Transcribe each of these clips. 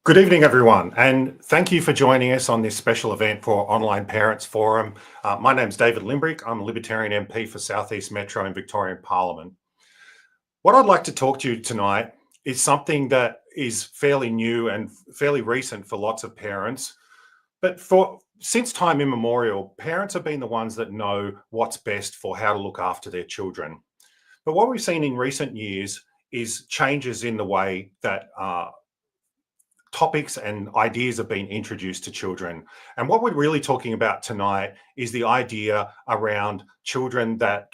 Good evening, everyone, and thank you for joining us on this special event for Online Parents Forum. My name's David Limbrick. I'm a Libertarian MP for South East Metro in Victorian Parliament. What I'd like to talk to you tonight is something that is fairly new and fairly recent for lots of parents. But since time immemorial, parents have been the ones that know what's best for how to look after their children. But what we've seen in recent years is changes in the way that topics and ideas are being introduced to children. And what we're really talking about tonight is the idea around children that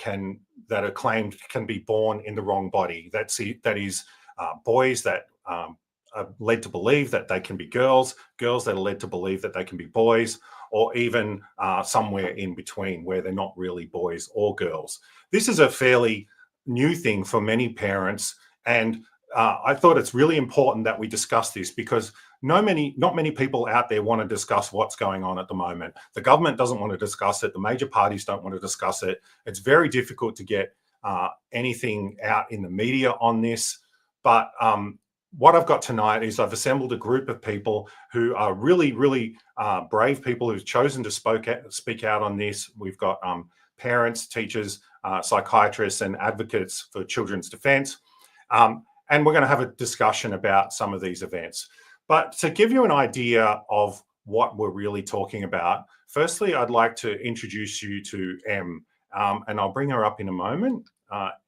are claimed can be born in the wrong body. That is boys that are led to believe that they can be girls that are led to believe that they can be boys, or even somewhere in between where they're not really boys or girls. This is a fairly new thing for many parents, and I thought it's really important that we discuss this because not many people out there want to discuss what's going on at the moment. The government doesn't want to discuss it. The major parties don't want to discuss it. It's very difficult to get anything out in the media on this. But what I've got tonight is I've assembled a group of people who are really, really brave people who've chosen to speak out on this. We've got parents, teachers, psychiatrists, and advocates for children's defence. And we're going to have a discussion about some of these events. But to give you an idea of what we're really talking about, firstly, I'd like to introduce you to Em, and I'll bring her up in a moment.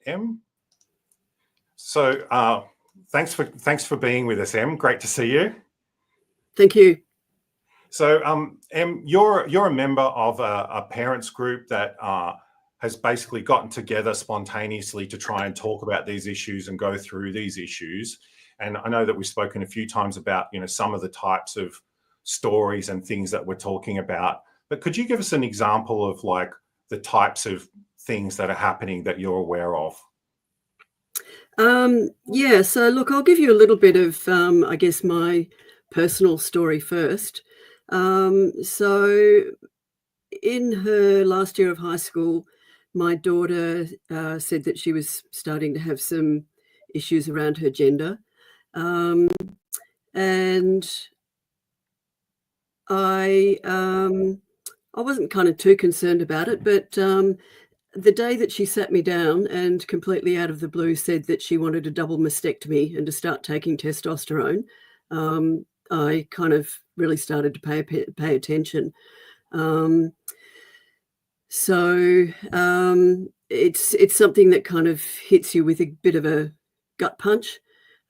Em. So thanks for being with us, Em. Great to see you. Thank you. So Em, you're a member of a parents group that has basically gotten together spontaneously to try and talk about these issues and go through these issues. And I know that we've spoken a few times about, some of the types of stories and things that we're talking about. But could you give us an example of like the types of things that are happening that you're aware of? Yeah, so look, I'll give you a little bit of, I guess, my personal story first. So in her last year of high school, my daughter said that she was starting to have some issues around her gender. And I wasn't kind of too concerned about it, but the day that she sat me down and completely out of the blue said that she wanted a double mastectomy and to start taking testosterone, I kind of really started to pay attention. So it's something that kind of hits you with a bit of a gut punch,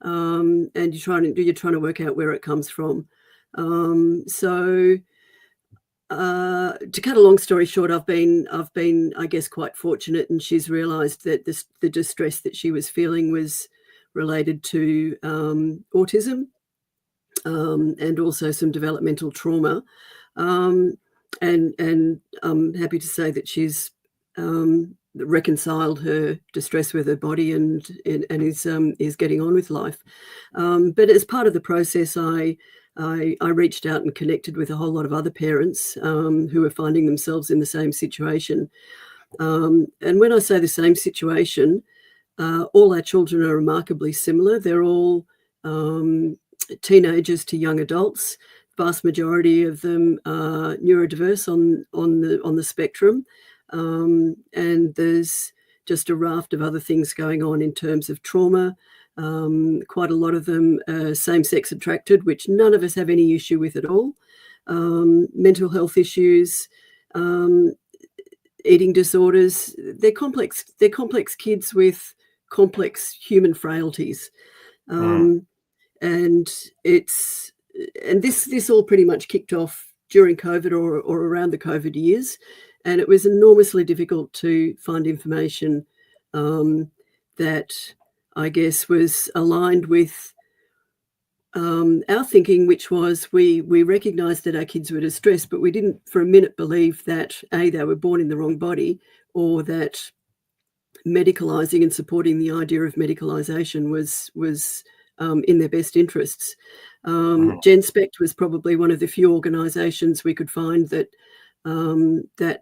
and you're trying to work out where it comes from. So to cut a long story short, I've been I guess quite fortunate, and she's realised that the distress that she was feeling was related to autism, and also some developmental trauma. And I'm happy to say that she's reconciled her distress with her body and is getting on with life. But as part of the process, I reached out and connected with a whole lot of other parents who are finding themselves in the same situation. And when I say the same situation, all our children are remarkably similar. They're all teenagers to young adults. Vast majority of them are neurodiverse on the spectrum, and there's just a raft of other things going on in terms of trauma. Quite a lot of them are same-sex attracted, which none of us have any issue with at all. Mental health issues, eating disorders. They're complex kids with complex human frailties, and this all pretty much kicked off during COVID or around the COVID years, and it was enormously difficult to find information that I guess was aligned with our thinking, which was we recognised that our kids were distressed, but we didn't for a minute believe that A, they were born in the wrong body, or that medicalising and supporting the idea of medicalisation was in their best interests. GenSpect was probably one of the few organisations we could find that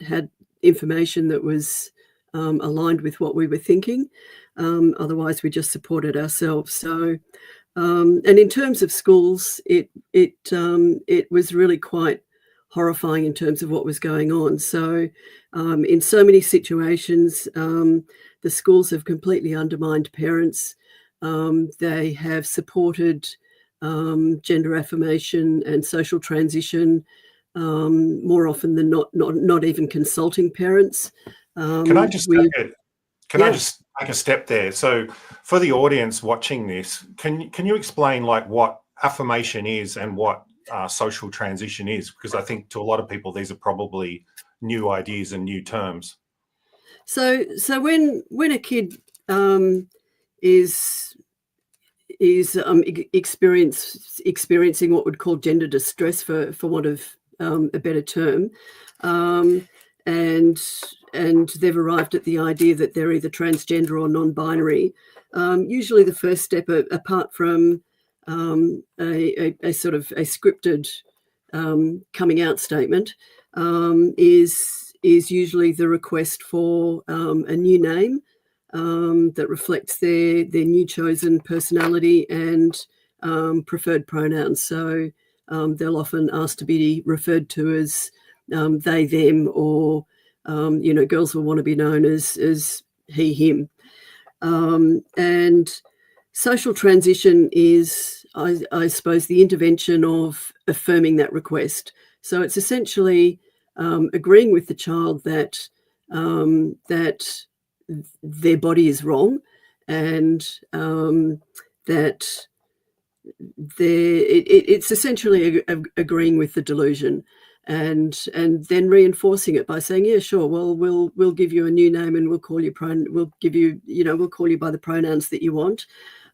had information that was aligned with what we were thinking. Otherwise, we just supported ourselves. So And in terms of schools, it was really quite horrifying in terms of what was going on. So in so many situations, the schools have completely undermined parents. They have supported gender affirmation and social transition more often than not even consulting parents. Can I just We can I Yeah. just take a step there? So for the audience watching this, can you explain like what affirmation is and what social transition is? Because I think to a lot of people these are probably new ideas and new terms. So when a kid is experiencing what would call gender distress, for want of a better term, and they've arrived at the idea that they're either transgender or non-binary. Usually, the first step, apart from a sort of a scripted coming out statement, is usually the request for a new name that reflects their new chosen personality and preferred pronouns. So they'll often ask to be referred to as they, them, or girls will want to be known as he, him. And social transition is, I suppose, the intervention of affirming that request. So it's essentially agreeing with the child that their body is wrong, and that it's essentially agreeing with the delusion, and then reinforcing it by saying, yeah, sure, well, we'll give you a new name, and we'll call you we'll call you by the pronouns that you want.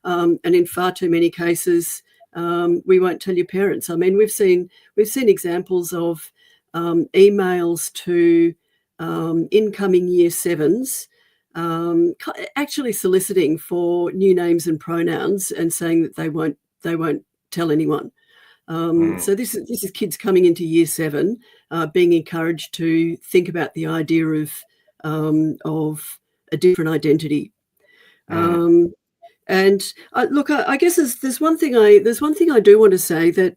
And in far too many cases, we won't tell your parents. I mean, we've seen examples of emails to incoming year sevens, actually soliciting for new names and pronouns and saying that they won't tell anyone. So this is kids coming into year seven, being encouraged to think about the idea of a different identity. And look, I guess there's one thing I do want to say, that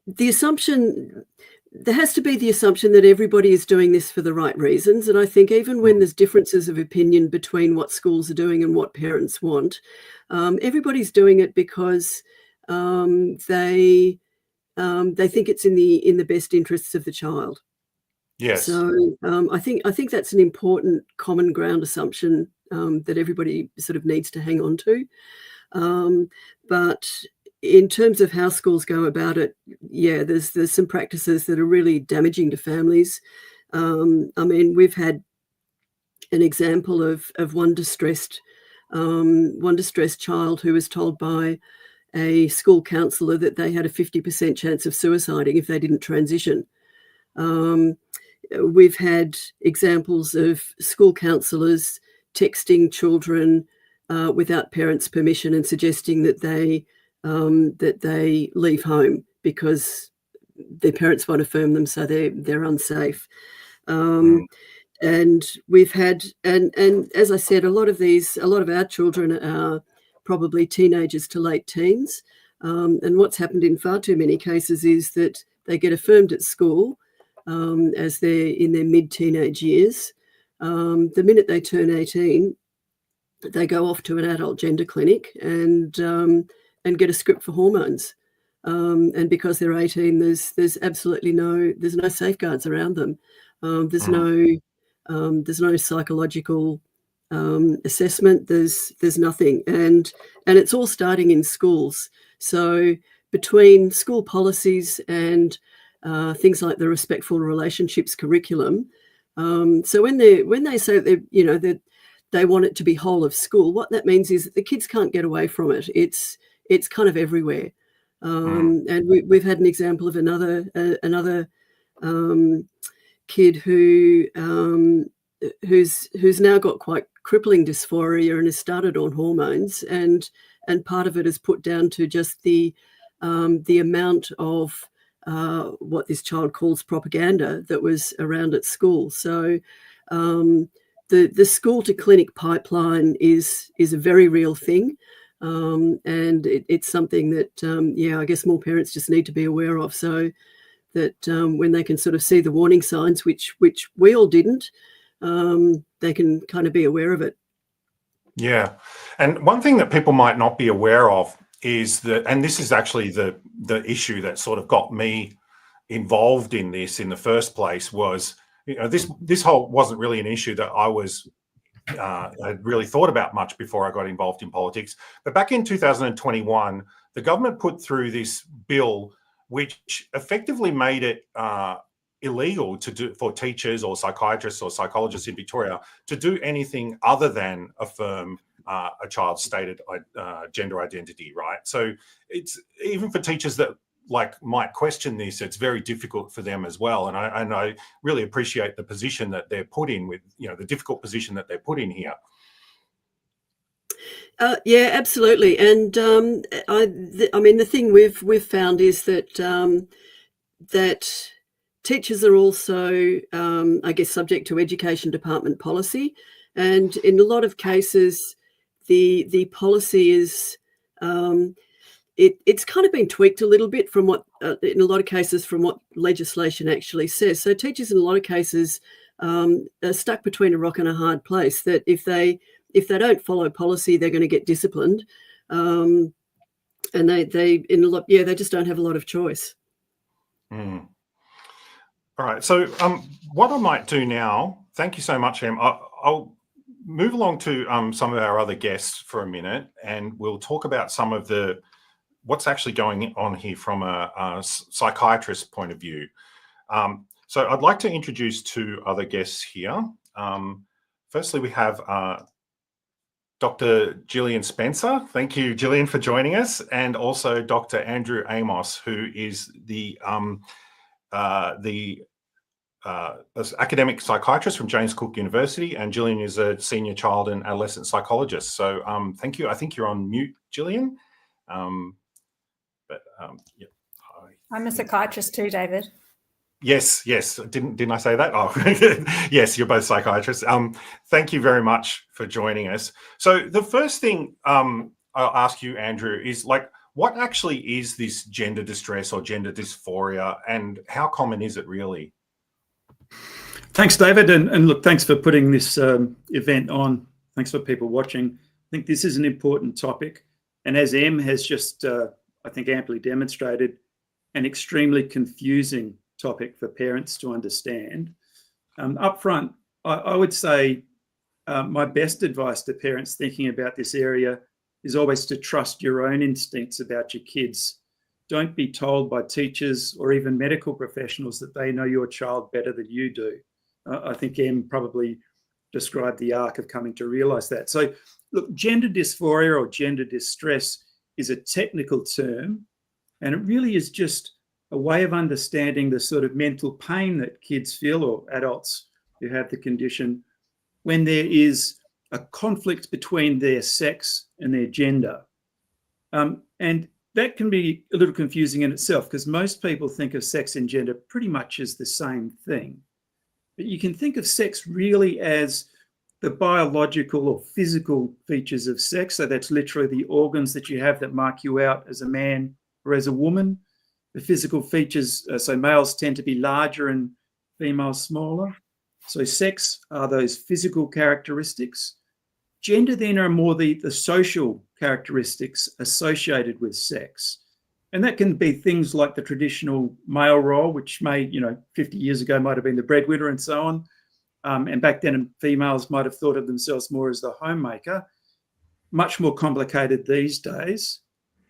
the assumption, there has to be the assumption that everybody is doing this for the right reasons. And I think even when there's differences of opinion between what schools are doing and what parents want, everybody's doing it because they think it's in the best interests of the child. Yes. So I think that's an important common ground assumption that everybody sort of needs to hang on to. But in terms of how schools go about it, yeah, there's some practices that are really damaging to families. I mean, we've had an example of one distressed child who was told by a school counsellor that they had a 50% chance of suiciding if they didn't transition. We've had examples of school counsellors texting children without parents' permission and suggesting that they leave home because their parents won't affirm them, so they're unsafe. And we've had, and as I said, a lot of our children are probably teenagers to late teens. And what's happened in far too many cases is that they get affirmed at school as they're in their mid-teenage years. The minute they turn 18, they go off to an adult gender clinic and get a script for hormones. And because they're 18, there's absolutely no safeguards around them. There's no psychological assessment. There's nothing, and it's all starting in schools. So between school policies and things like the respectful relationships curriculum, so when they say that they want it to be whole of school, what that means is that the kids can't get away from it. It's kind of everywhere. And we've had an example of another kid who's now got quite crippling dysphoria and has started on hormones, and part of it is put down to just the amount of what this child calls propaganda that was around at school. So the school to clinic pipeline is a very real thing, and it's something that I guess more parents just need to be aware of, so that when they can sort of see the warning signs, which we all didn't, they can kind of be aware of it. Yeah, and one thing that people might not be aware of is that, and this is actually the issue that sort of got me involved in this in the first place, was, you know, this whole wasn't really an issue that I'd really thought about much before I got involved in politics. But back in 2021, the government put through this bill which effectively made it illegal for teachers or psychiatrists or psychologists in Victoria to do anything other than affirm a child's stated gender identity, right? So it's, even for teachers that might question this, it's very difficult for them as well. And I really appreciate the position that they're put in, with, you know, the difficult position that they're put in here. Yeah, absolutely. And I mean, the thing we've found is that that teachers are also, I guess, subject to Education Department policy, and in a lot of cases, the policy is it's kind of been tweaked a little bit from what, in a lot of cases, from what legislation actually says. So teachers, in a lot of cases, are stuck between a rock and a hard place. That if they don't follow policy, they're going to get disciplined, and they just don't have a lot of choice. Mm. All right. So what I might do now, thank you so much, Em. I'll move along to some of our other guests for a minute, and we'll talk about some of what's actually going on here from a psychiatrist point of view. So I'd like to introduce two other guests here. Firstly, we have Dr. Gillian Spencer. Thank you, Gillian, for joining us. And also Dr. Andrew Amos, who is the academic psychiatrist from James Cook University, and Gillian is a senior child and adolescent psychologist. So thank you. I think you're on mute, Gillian. Yeah. I'm a psychiatrist too, David. Yes. Didn't I say that? Oh, yes, you're both psychiatrists. Thank you very much for joining us. So the first thing I'll ask you, Andrew, is what actually is this gender distress or gender dysphoria, and how common is it really? Thanks, David. And look, thanks for putting this event on. Thanks for people watching. I think this is an important topic. And as Em has just, I think, amply demonstrated, an extremely confusing topic for parents to understand. Up front, I would say my best advice to parents thinking about this area is always to trust your own instincts about your kids. Don't be told by teachers or even medical professionals that they know your child better than you do. I think Em probably described the arc of coming to realise that. So look, gender dysphoria or gender distress is a technical term, and it really is just a way of understanding the sort of mental pain that kids feel, or adults who have the condition, when there is a conflict between their sex and their gender. And that can be a little confusing in itself, because most people think of sex and gender pretty much as the same thing. But you can think of sex really as the biological or physical features of sex. So that's literally the organs that you have that mark you out as a man or as a woman. The physical features, so males tend to be larger and females smaller. So sex are those physical characteristics. Gender then are more the social characteristics associated with sex. And that can be things like the traditional male role, which may, 50 years ago might have been the breadwinner and so on. And back then females might have thought of themselves more as the homemaker. Much more complicated these days.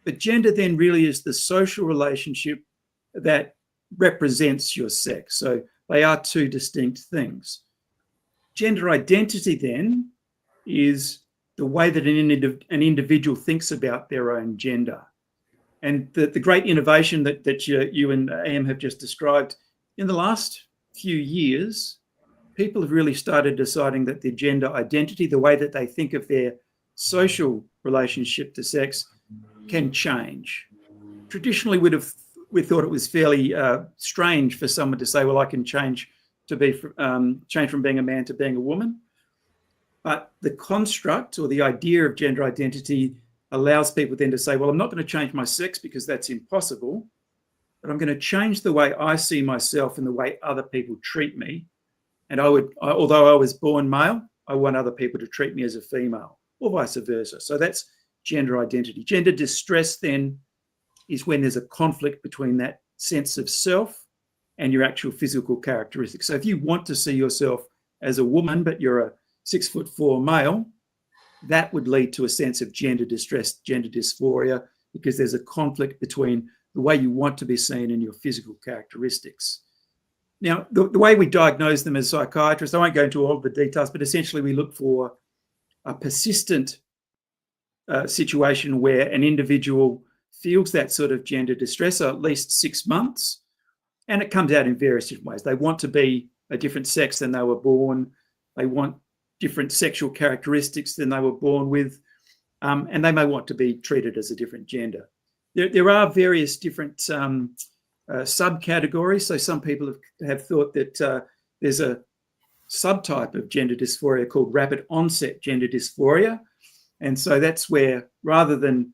But gender then really is the social relationship that represents your sex. So they are two distinct things. Gender identity then is the way that an individual thinks about their own gender. And the great innovation that you and Em have just described, in the last few years, people have really started deciding that their gender identity, the way that they think of their social relationship to sex, can change. Traditionally, we thought it was fairly strange for someone to say, well, I can change from being a man to being a woman. But the construct or the idea of gender identity allows people then to say, well, I'm not going to change my sex because that's impossible, but I'm going to change the way I see myself and the way other people treat me. And although I was born male, I want other people to treat me as a female, or vice versa. So that's gender identity. Gender distress then is when there's a conflict between that sense of self and your actual physical characteristics. So if you want to see yourself as a woman, but you're a 6'4" male, that would lead to a sense of gender distress, gender dysphoria, because there's a conflict between the way you want to be seen and your physical characteristics. Now, the way we diagnose them as psychiatrists, I won't go into all of the details, but essentially we look for a persistent situation where an individual feels that sort of gender distress, so at least 6 months, and it comes out in various different ways. They want to be a different sex than they were born. They want different sexual characteristics than they were born with, and they may want to be treated as a different gender. There are various different subcategories. So some people have thought that there's a subtype of gender dysphoria called rapid onset gender dysphoria. And so that's where, rather than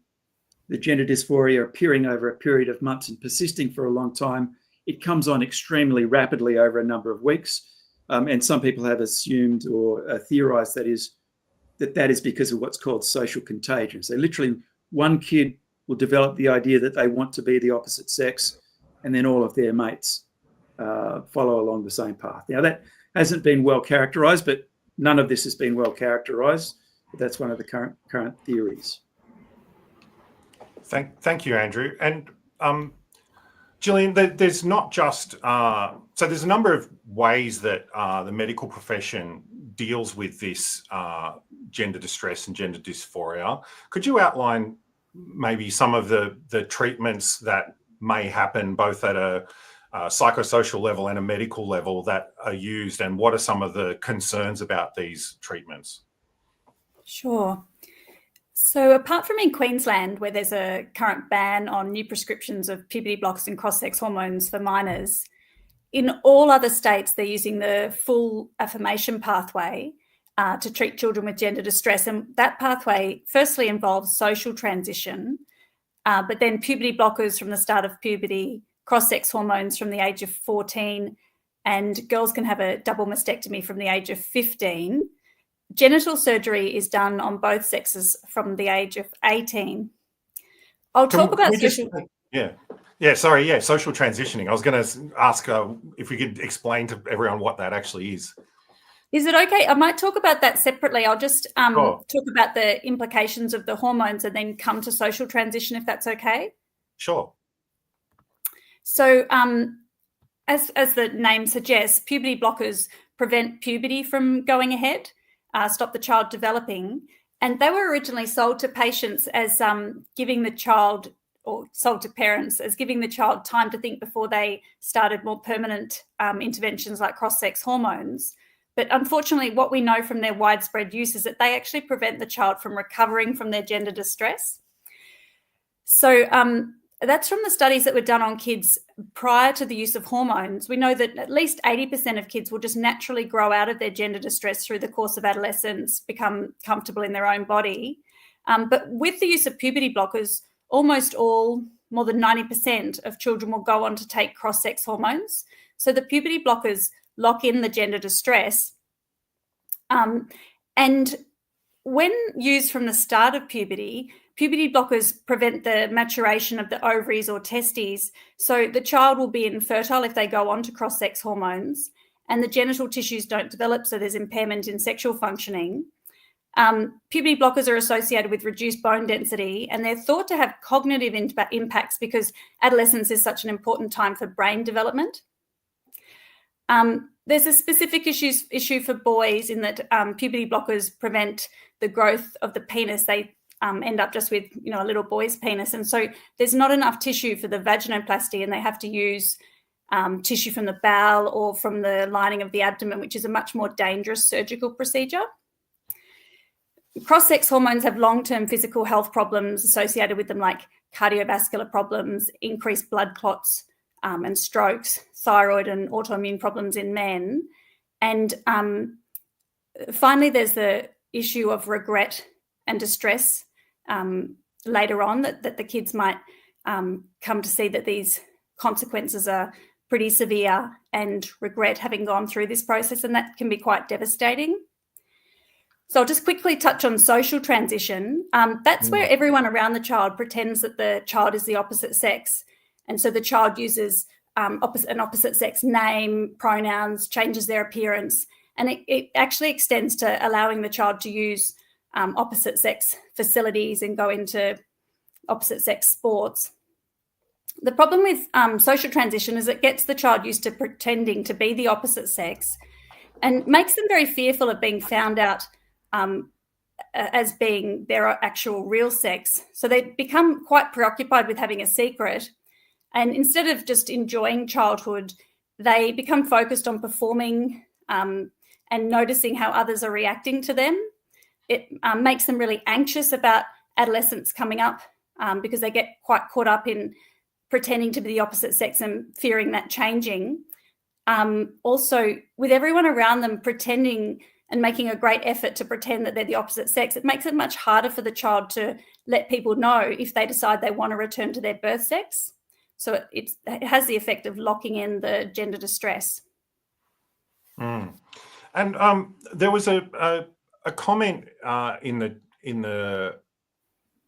the gender dysphoria appearing over a period of months and persisting for a long time, it comes on extremely rapidly over a number of weeks. And some people have assumed or theorized that is because of what's called social contagion. So literally one kid will develop the idea that they want to be the opposite sex, and then all of their mates follow along the same path. Now, that hasn't been well characterized, but none of this has been well characterized. But that's one of the current theories. Thank you, Andrew. And Gillian, there's not just, so there's a number of ways that the medical profession deals with this gender distress and gender dysphoria. Could you outline maybe some of the treatments that may happen both at a psychosocial level and a medical level that are used, and what are some of the concerns about these treatments? Sure. So apart from in Queensland, where there's a current ban on new prescriptions of puberty blockers and cross-sex hormones for minors, in all other states, they're using the full affirmation pathway to treat children with gender distress. And that pathway firstly involves social transition, but then puberty blockers from the start of puberty, cross-sex hormones from the age of 14, and girls can have a double mastectomy from the age of 15. Genital surgery is done on both sexes from the age of 18. I'll talk about social... social transitioning. I was going to ask if we could explain to everyone what that actually is. Is it okay? I might talk about that separately. I'll just Sure. talk about the implications of the hormones and then come to social transition, if that's okay. Sure. So as the name suggests, puberty blockers prevent puberty from going ahead, stop the child developing. And they were originally sold to patients as giving the child, or sold to parents as giving the child time to think before they started more permanent interventions like cross-sex hormones. But unfortunately, what we know from their widespread use is that they actually prevent the child from recovering from their gender distress. So that's from the studies that were done on kids prior to the use of hormones. We know that at least 80% of kids will just naturally grow out of their gender distress through the course of adolescence, become comfortable in their own body. But with the use of puberty blockers, almost all, more than 90% of children will go on to take cross-sex hormones. So the puberty blockers lock in the gender distress. And when used from the start of puberty blockers prevent the maturation of the ovaries or testes. So the child will be infertile if they go on to cross-sex hormones, and the genital tissues don't develop, so there's impairment in sexual functioning. Puberty blockers are associated with reduced bone density, and they're thought to have cognitive impacts because adolescence is such an important time for brain development. There's a specific issue for boys in that puberty blockers prevent the growth of the penis. They end up just with, a little boy's penis. And so there's not enough tissue for the vaginoplasty, and they have to use tissue from the bowel or from the lining of the abdomen, which is a much more dangerous surgical procedure. Cross-sex hormones have long-term physical health problems associated with them, like cardiovascular problems, increased blood clots, and strokes, thyroid and autoimmune problems in men. And finally, there's the issue of regret and distress later on, that the kids might come to see that these consequences are pretty severe and regret having gone through this process, and that can be quite devastating. So I'll just quickly touch on social transition. That's where everyone around the child pretends that the child is the opposite sex. And so the child uses an opposite sex name, pronouns, changes their appearance, and it actually extends to allowing the child to use opposite sex facilities and go into opposite sex sports. The problem with social transition is it gets the child used to pretending to be the opposite sex and makes them very fearful of being found out as being their actual real sex. So they become quite preoccupied with having a secret. And instead of just enjoying childhood, they become focused on performing and noticing how others are reacting to them. It makes them really anxious about adolescence coming up because they get quite caught up in pretending to be the opposite sex and fearing that changing. Also, with everyone around them pretending and making a great effort to pretend that they're the opposite sex, it makes it much harder for the child to let people know if they decide they want to return to their birth sex. So it has the effect of locking in the gender distress. And there was a comment in the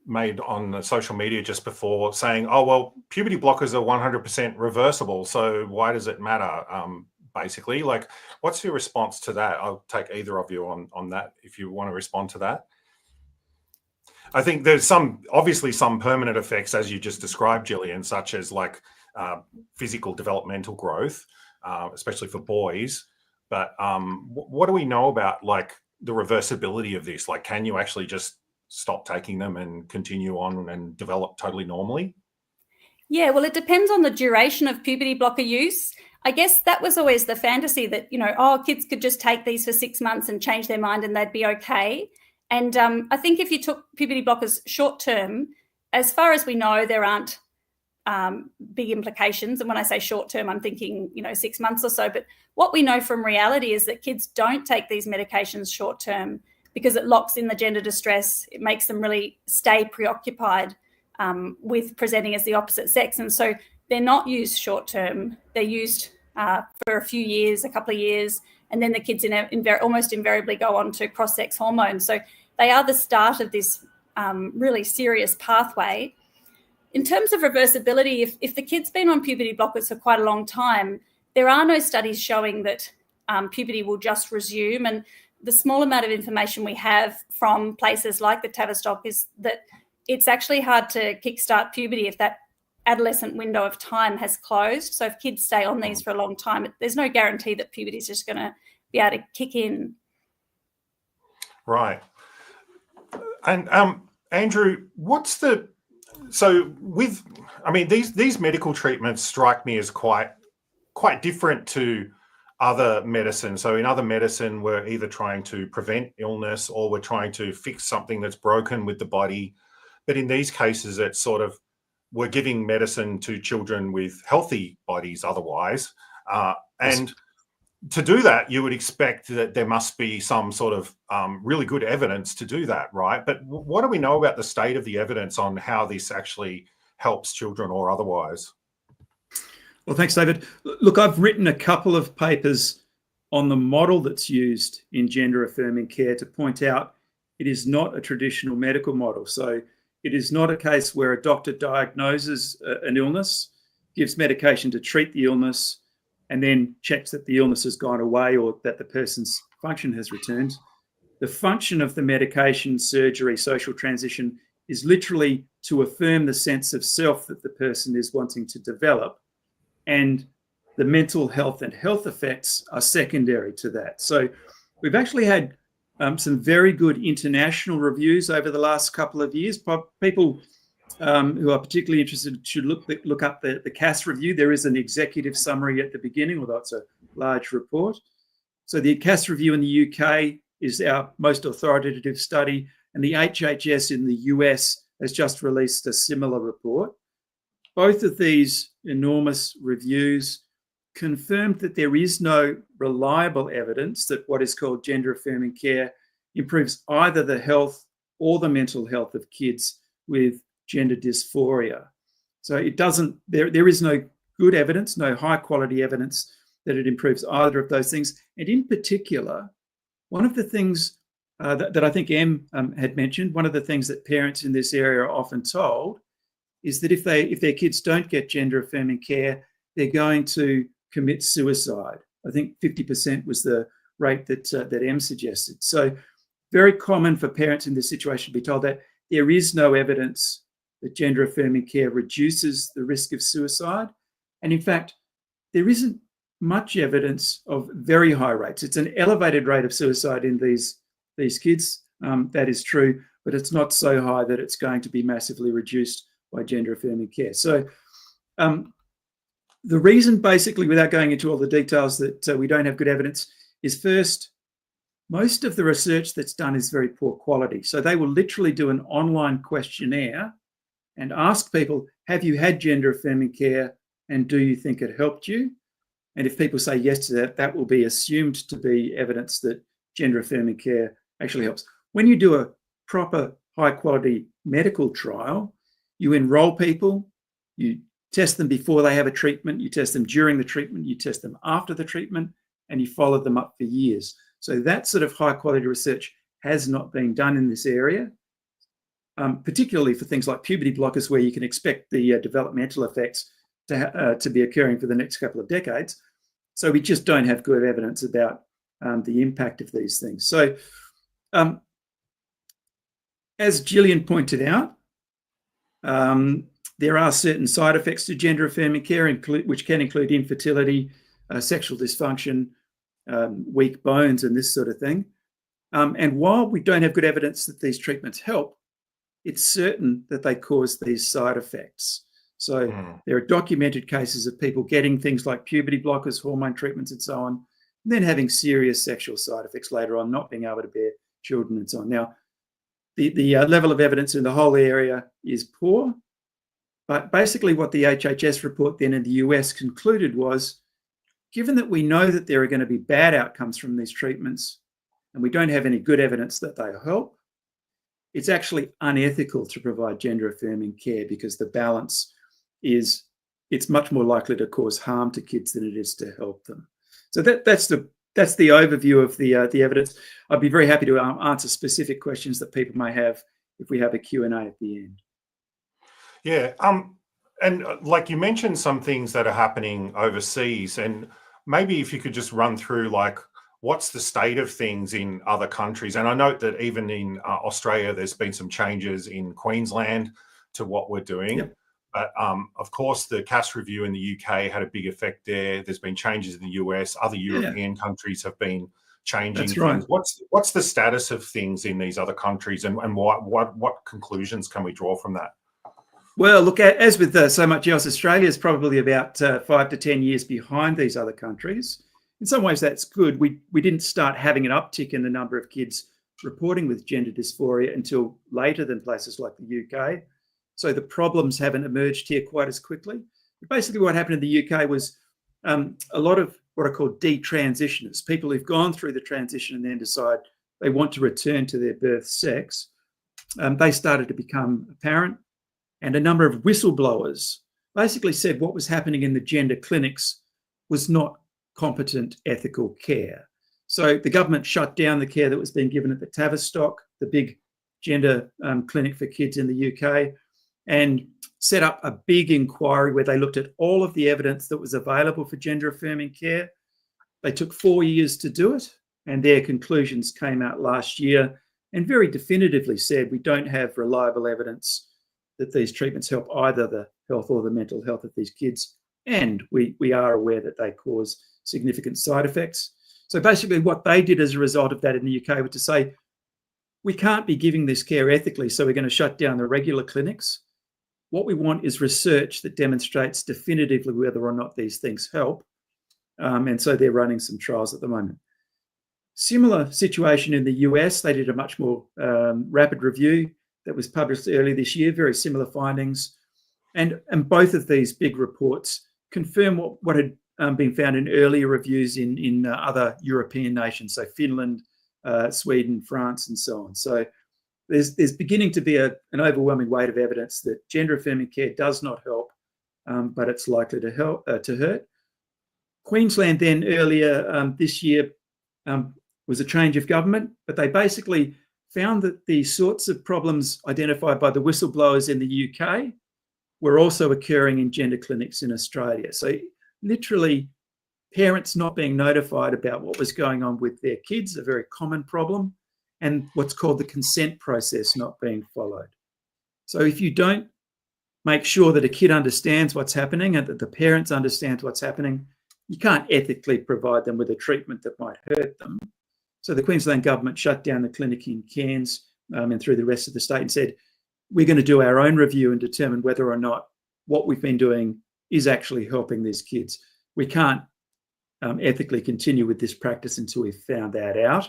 made on the social media just before saying, oh, well, puberty blockers are 100% reversible, so why does it matter? Basically, like, what's your response to that? I'll take either of you on that if you want to respond to that. I think there's obviously some permanent effects, as you just described, Gillian, such as like physical developmental growth, especially for boys. But what do we know about like the reversibility of this? Like, can you actually just stop taking them and continue on and develop totally normally? Yeah, well, it depends on the duration of puberty blocker use. I guess that was always the fantasy that, kids could just take these for 6 months and change their mind and they'd be okay. And I think if you took puberty blockers short term, as far as we know, there aren't big implications. And when I say short term, I'm thinking, 6 months or so. But what we know from reality is that kids don't take these medications short term because it locks in the gender distress. It makes them really stay preoccupied with presenting as the opposite sex. And so they're not used short term. They're used for a few years, a couple of years, and then the kids almost invariably go on to cross-sex hormones. So they are the start of this really serious pathway. In terms of reversibility, if the kid's been on puberty blockers for quite a long time, there are no studies showing that puberty will just resume. And the small amount of information we have from places like the Tavistock is that it's actually hard to kickstart puberty if that adolescent window of time has closed. So if kids stay on these for a long time, there's no guarantee that puberty is just going to be able to kick in. Right. And Andrew, these medical treatments strike me as quite different to other medicine. So in other medicine, we're either trying to prevent illness or we're trying to fix something that's broken with the body. But in these cases, it's sort of, we're giving medicine to children with healthy bodies otherwise. And to do that, you would expect that there must be some sort of really good evidence to do that, right? But what do we know about the state of the evidence on how this actually helps children or otherwise? Well, thanks, David. Look, I've written a couple of papers on the model that's used in gender-affirming care to point out it is not a traditional medical model. So it is not a case where a doctor diagnoses an illness, gives medication to treat the illness, and then checks that the illness has gone away or that the person's function has returned. The function of the medication, surgery, social transition is literally to affirm the sense of self that the person is wanting to develop. And the mental health and health effects are secondary to that. So we've actually had some very good international reviews over the last couple of years. People who are particularly interested should look up the CAS review. There is an executive summary at the beginning, although it's a large report. So the CAS review in the UK is our most authoritative study, and the HHS in the US has just released a similar report. Both of these enormous reviews confirmed that there is no reliable evidence that what is called gender-affirming care improves either the health or the mental health of kids with gender dysphoria. So it doesn't, there is no good evidence, no high quality evidence that it improves either of those things. And in particular, one of the things that I think Em had mentioned, one of the things that parents in this area are often told is that if their kids don't get gender affirming care, they're going to commit suicide. I think 50% was the rate that Em suggested. So very common for parents in this situation to be told that there is no evidence that gender affirming care reduces the risk of suicide. And in fact, there isn't much evidence of very high rates. It's an elevated rate of suicide in these kids, that is true, but it's not so high that it's going to be massively reduced by gender affirming care. So the reason, basically, without going into all the details, that we don't have good evidence is, first, most of the research that's done is very poor quality. So they will literally do an online questionnaire and ask people, have you had gender affirming care and do you think it helped you? And if people say yes to that, that will be assumed to be evidence that gender affirming care actually helps. When you do a proper high quality medical trial, you enroll people, you test them before they have a treatment, you test them during the treatment, you test them after the treatment, and you follow them up for years. So that sort of high quality research has not been done in this area, particularly for things like puberty blockers, where you can expect the developmental effects to be occurring for the next couple of decades. So we just don't have good evidence about the impact of these things. So as Gillian pointed out, there are certain side effects to gender affirming care, which can include infertility, sexual dysfunction, weak bones, and this sort of thing. And while we don't have good evidence that these treatments help, it's certain that they cause these side effects. So there are documented cases of people getting things like puberty blockers, hormone treatments, and so on, and then having serious sexual side effects later on, not being able to bear children and so on. Now, the level of evidence in the whole area is poor, but basically what the HHS report then in the US concluded was, given that we know that there are going to be bad outcomes from these treatments and we don't have any good evidence that they help, it's actually unethical to provide gender affirming care, because the balance is it's much more likely to cause harm to kids than it is to help them. So that's the overview of the evidence. I'd be very happy to answer specific questions that people may have if we have a Q&A at the end. Yeah, and like you mentioned some things that are happening overseas, and maybe if you could just run through like what's the state of things in other countries. And I note that even in Australia, there's been some changes in Queensland to what we're doing. Yep. But of course, the CAS review in the UK had a big effect there. There's been changes in the US. Other European countries have been changing That's things. right. What's the status of things in these other countries, and what conclusions can we draw from that? Well, look, as with so much else, Australia is probably about 5 to 10 years behind these other countries. In some ways, that's good. We didn't start having an uptick in the number of kids reporting with gender dysphoria until later than places like the UK. So the problems haven't emerged here quite as quickly. But basically, what happened in the UK was a lot of what are called detransitioners, people who've gone through the transition and then decide they want to return to their birth sex. They started to become apparent. And a number of whistleblowers basically said what was happening in the gender clinics was not competent ethical care. So the government shut down the care that was being given at the Tavistock, the big gender clinic for kids in the UK, and set up a big inquiry where they looked at all of the evidence that was available for gender affirming care. They took 4 years to do it, and their conclusions came out last year and very definitively said we don't have reliable evidence that these treatments help either the health or the mental health of these kids, and we are aware that they cause significant side effects. So basically what they did as a result of that in the UK was to say, we can't be giving this care ethically, so we're going to shut down the regular clinics. What we want is research that demonstrates definitively whether or not these things help. And so they're running some trials at the moment. Similar situation in the US. They did a much more rapid review that was published earlier this year, very similar findings. And both of these big reports confirm what had been found in earlier reviews in other European nations, so Finland, Sweden, France, and so on. So there's beginning to be an overwhelming weight of evidence that gender-affirming care does not help, but it's likely to hurt. Queensland then earlier this year was a change of government, but they basically found that the sorts of problems identified by the whistleblowers in the UK were also occurring in gender clinics in Australia. So literally parents not being notified about what was going on with their kids, a very common problem, and what's called the consent process not being followed. So if you don't make sure that a kid understands what's happening and that the parents understand what's happening, you can't ethically provide them with a treatment that might hurt them. So the Queensland government shut down the clinic in Cairns and through the rest of the state and said, we're going to do our own review and determine whether or not what we've been doing is actually helping these kids. We can't ethically continue with this practice until we've found that out.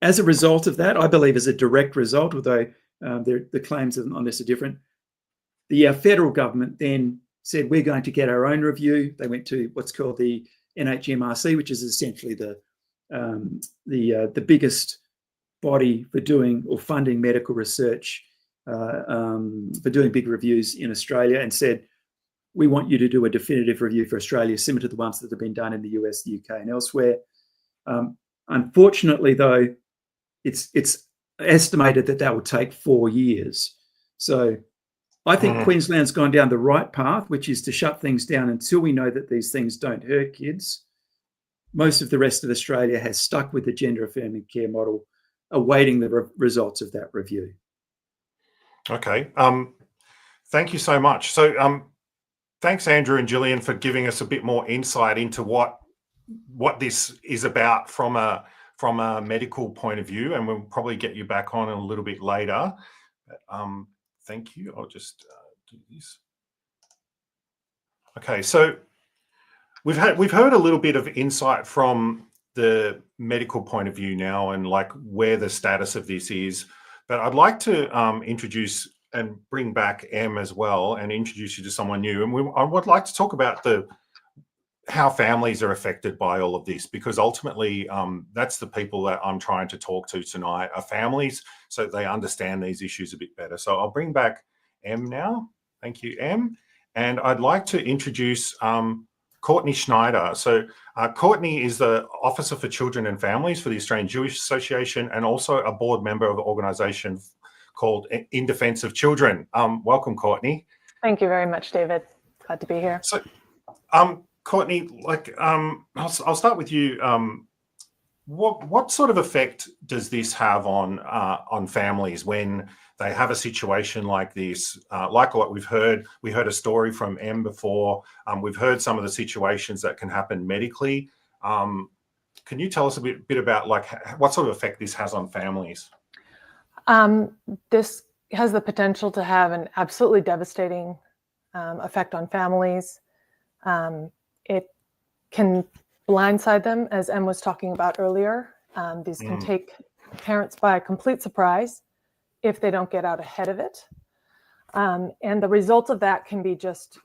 As a result of that, I believe as a direct result, although the claims on this are different, the federal government then said, we're going to get our own review. They went to what's called the NHMRC, which is essentially the biggest body for doing or funding medical research, for doing big reviews in Australia, and said, we want you to do a definitive review for Australia similar to the ones that have been done in the US, the UK and elsewhere. Unfortunately, though, it's estimated that will take 4 years. So I think Queensland's gone down the right path, which is to shut things down until we know that these things don't hurt kids. Most of the rest of Australia has stuck with the gender-affirming care model, awaiting the results of that review. Okay. Thank you so much. So thanks, Andrew and Gillian, for giving us a bit more insight into what this is about from a medical point of view, and we'll probably get you back on a little bit later. Thank you. I'll just do this. Okay, so we've heard a little bit of insight from the medical point of view now, and like where the status of this is. But I'd like to introduce and bring back Em as well, and introduce you to someone new. And I would like to talk about how families are affected by all of this, because ultimately that's the people that I'm trying to talk to tonight, are families, so they understand these issues a bit better. So I'll bring back Em now. Thank you, Em. And I'd like to introduce Courtney Schneider. So Courtney is the Officer for Children and Families for the Australian Jewish Association, and also a board member of the organisation called In Defence of Children. Welcome, Courtney. Thank you very much, David. Glad to be here. So, Courtney, like, I'll start with you. What sort of effect does this have on families when they have a situation like this? Like what we've heard, we heard a story from Em before. We've heard some of the situations that can happen medically. Can you tell us a bit about like what sort of effect this has on families? This has the potential to have an absolutely devastating effect on families. It can blindside them, as Em was talking about earlier. These can take parents by complete surprise if they don't get out ahead of it. And the result of that can be just,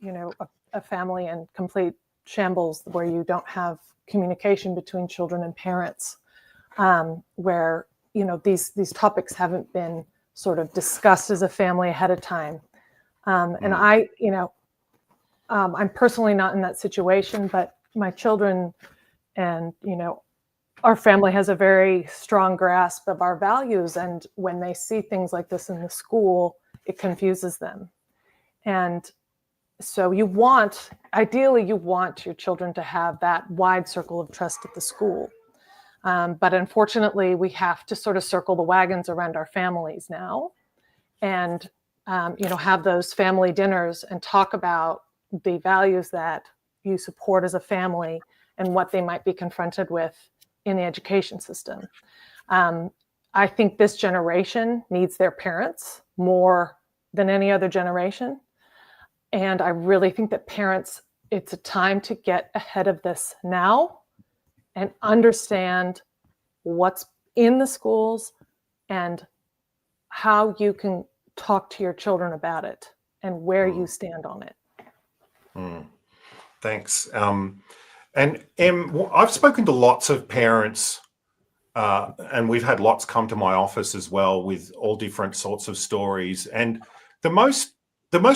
a family in complete shambles where you don't have communication between children and parents, where, these topics haven't been sort of discussed as a family ahead of time. And I'm personally not in that situation, but my children and, our family has a very strong grasp of our values. And when they see things like this in the school, it confuses them. And so ideally you want your children to have that wide circle of trust at the school. But unfortunately, we have to sort of circle the wagons around our families now and, have those family dinners and talk about the values that you support as a family and what they might be confronted with in the education system. I think this generation needs their parents more than any other generation. And I really think that parents, it's a time to get ahead of this now and understand what's in the schools and how you can talk to your children about it and where you stand on it. Thanks. And Em, I've spoken to lots of parents and we've had lots come to my office as well with all different sorts of stories. And the most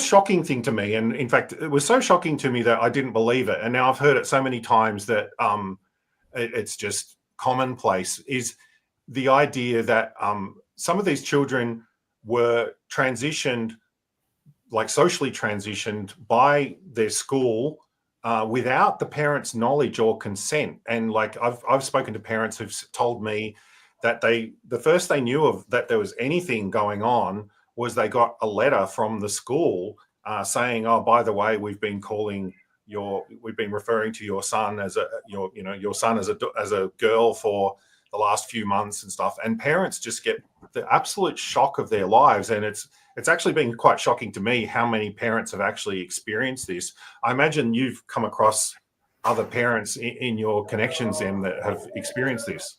shocking thing to me, and in fact, it was so shocking to me that I didn't believe it, and now I've heard it so many times that it's just commonplace, is the idea that some of these children were transitioned, like socially transitioned by their school without the parents' knowledge or consent. And like I've spoken to parents who've told me that the first they knew of that there was anything going on was they got a letter from the school saying, "Oh, by the way, we've been referring to your son as your son as a girl for the last few months and stuff." And parents just get the absolute shock of their lives, and it's actually been quite shocking to me how many parents have actually experienced this. I imagine you've come across other parents in your connections, Em, that have experienced this.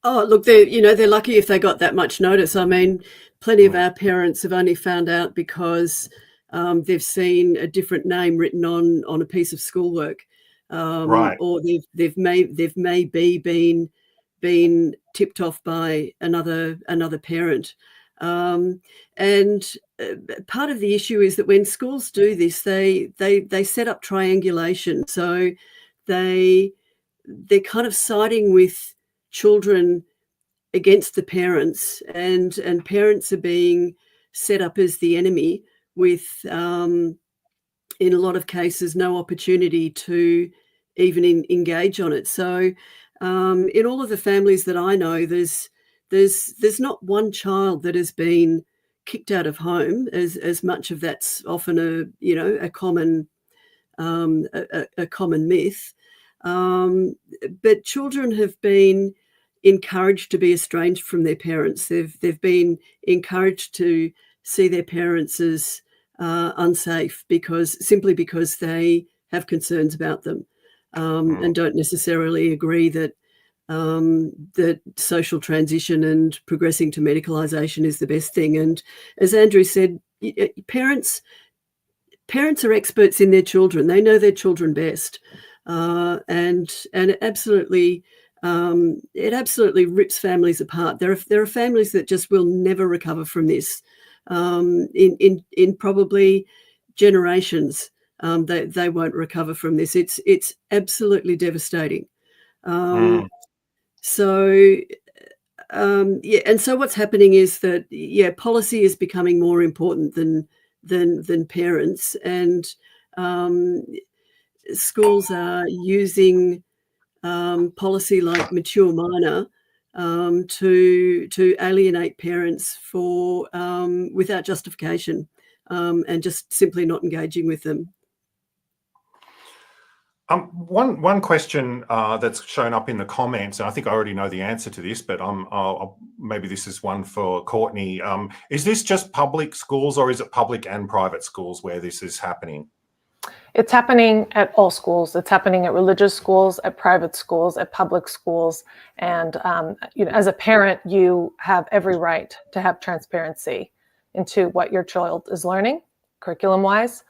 Oh, look, they're lucky if they got that much notice. I mean, plenty of our parents have only found out because they've seen a different name written on a piece of schoolwork, Right. or they've maybe been tipped off by another parent. And part of the issue is that when schools do this, they set up triangulation. So they're kind of siding with children against the parents, and parents are being set up as the enemy with, in a lot of cases, no opportunity to even engage on it. So in all of the families that I know, there's not one child that has been kicked out of home, as much of that's often a common myth. But children have been encouraged to be estranged from their parents. They've been encouraged to see their parents as unsafe simply because they have concerns about them, and don't necessarily agree that that social transition and progressing to medicalisation is the best thing. And as Andrew said, parents are experts in their children. They know their children best, and it absolutely rips families apart. There are families that just will never recover from this. In probably generations, they won't recover from this. It's absolutely devastating. So and so what's happening is that policy is becoming more important than parents, and schools are using policy like mature minor to alienate parents for without justification, and just simply not engaging with them. One question that's shown up in the comments, and I think I already know the answer to this, but maybe this is one for Courtney. Is this just public schools, or is it public and private schools where this is happening? It's happening at all schools. It's happening at religious schools, at private schools, at public schools. And as a parent, you have every right to have transparency into what your child is learning, curriculum-wise.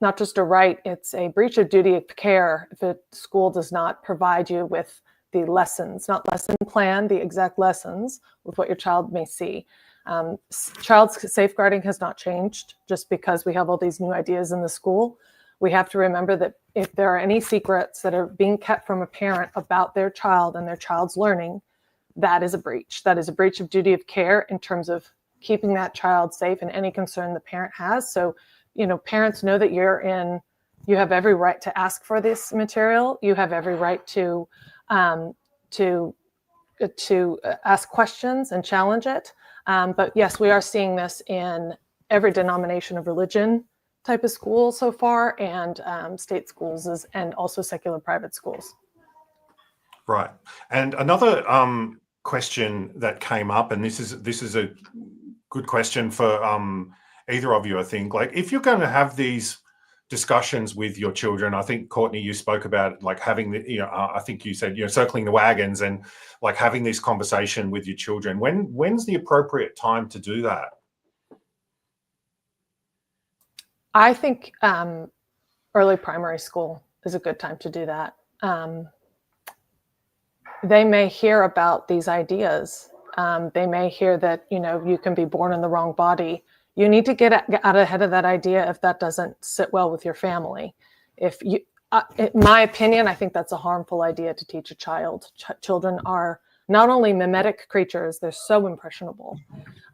Not just a right, it's a breach of duty of care if a school does not provide you with the lessons, not lesson plan, the exact lessons with what your child may see. Child safeguarding has not changed just because we have all these new ideas in the school. We have to remember that if there are any secrets that are being kept from a parent about their child and their child's learning, that is a breach. That is a breach of duty of care in terms of keeping that child safe and any concern the parent has. So, parents know that you have every right to ask for this material. You have every right to ask questions and challenge it. But yes, we are seeing this in every denomination of religion type of school so far, and state schools and also secular private schools. Right. And another question that came up, and this is a good question for either of you, I think. Like, if you're going to have these discussions with your children, I think, Courtney, you spoke about like having I think you said, circling the wagons and like having this conversation with your children. When's the appropriate time to do that? I think early primary school is a good time to do that. they may hear about these ideas. They may hear that, you can be born in the wrong body. You need to get out ahead of that idea if that doesn't sit well with your family. In my opinion, I think that's a harmful idea to teach a child. Children are not only mimetic creatures, they're so impressionable.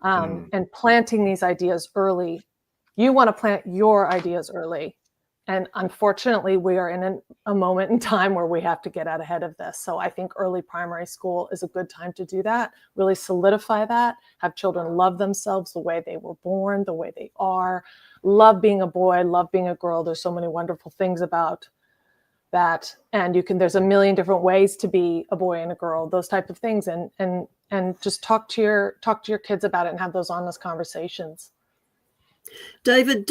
And planting these ideas early, you want to plant your ideas early. And unfortunately, we are in a moment in time where we have to get out ahead of this. So I think early primary school is a good time to do that, really solidify that, have children love themselves the way they were born, the way they are, love being a boy, love being a girl. There's so many wonderful things about that. And there's a million different ways to be a boy and a girl, those type of things. And just talk to your kids about it and have those honest conversations. David,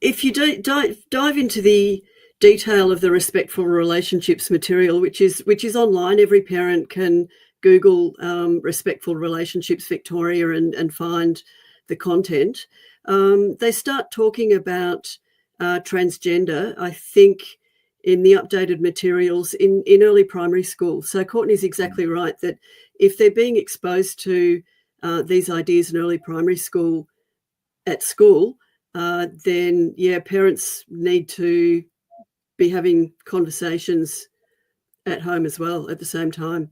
if you dive into the detail of the Respectful Relationships material, which is online, every parent can Google Respectful Relationships Victoria and find the content. They start talking about transgender, I think, in the updated materials in early primary school. So Courtney's exactly right that if they're being exposed to these ideas in early primary school, at school, then parents need to be having conversations at home as well at the same time.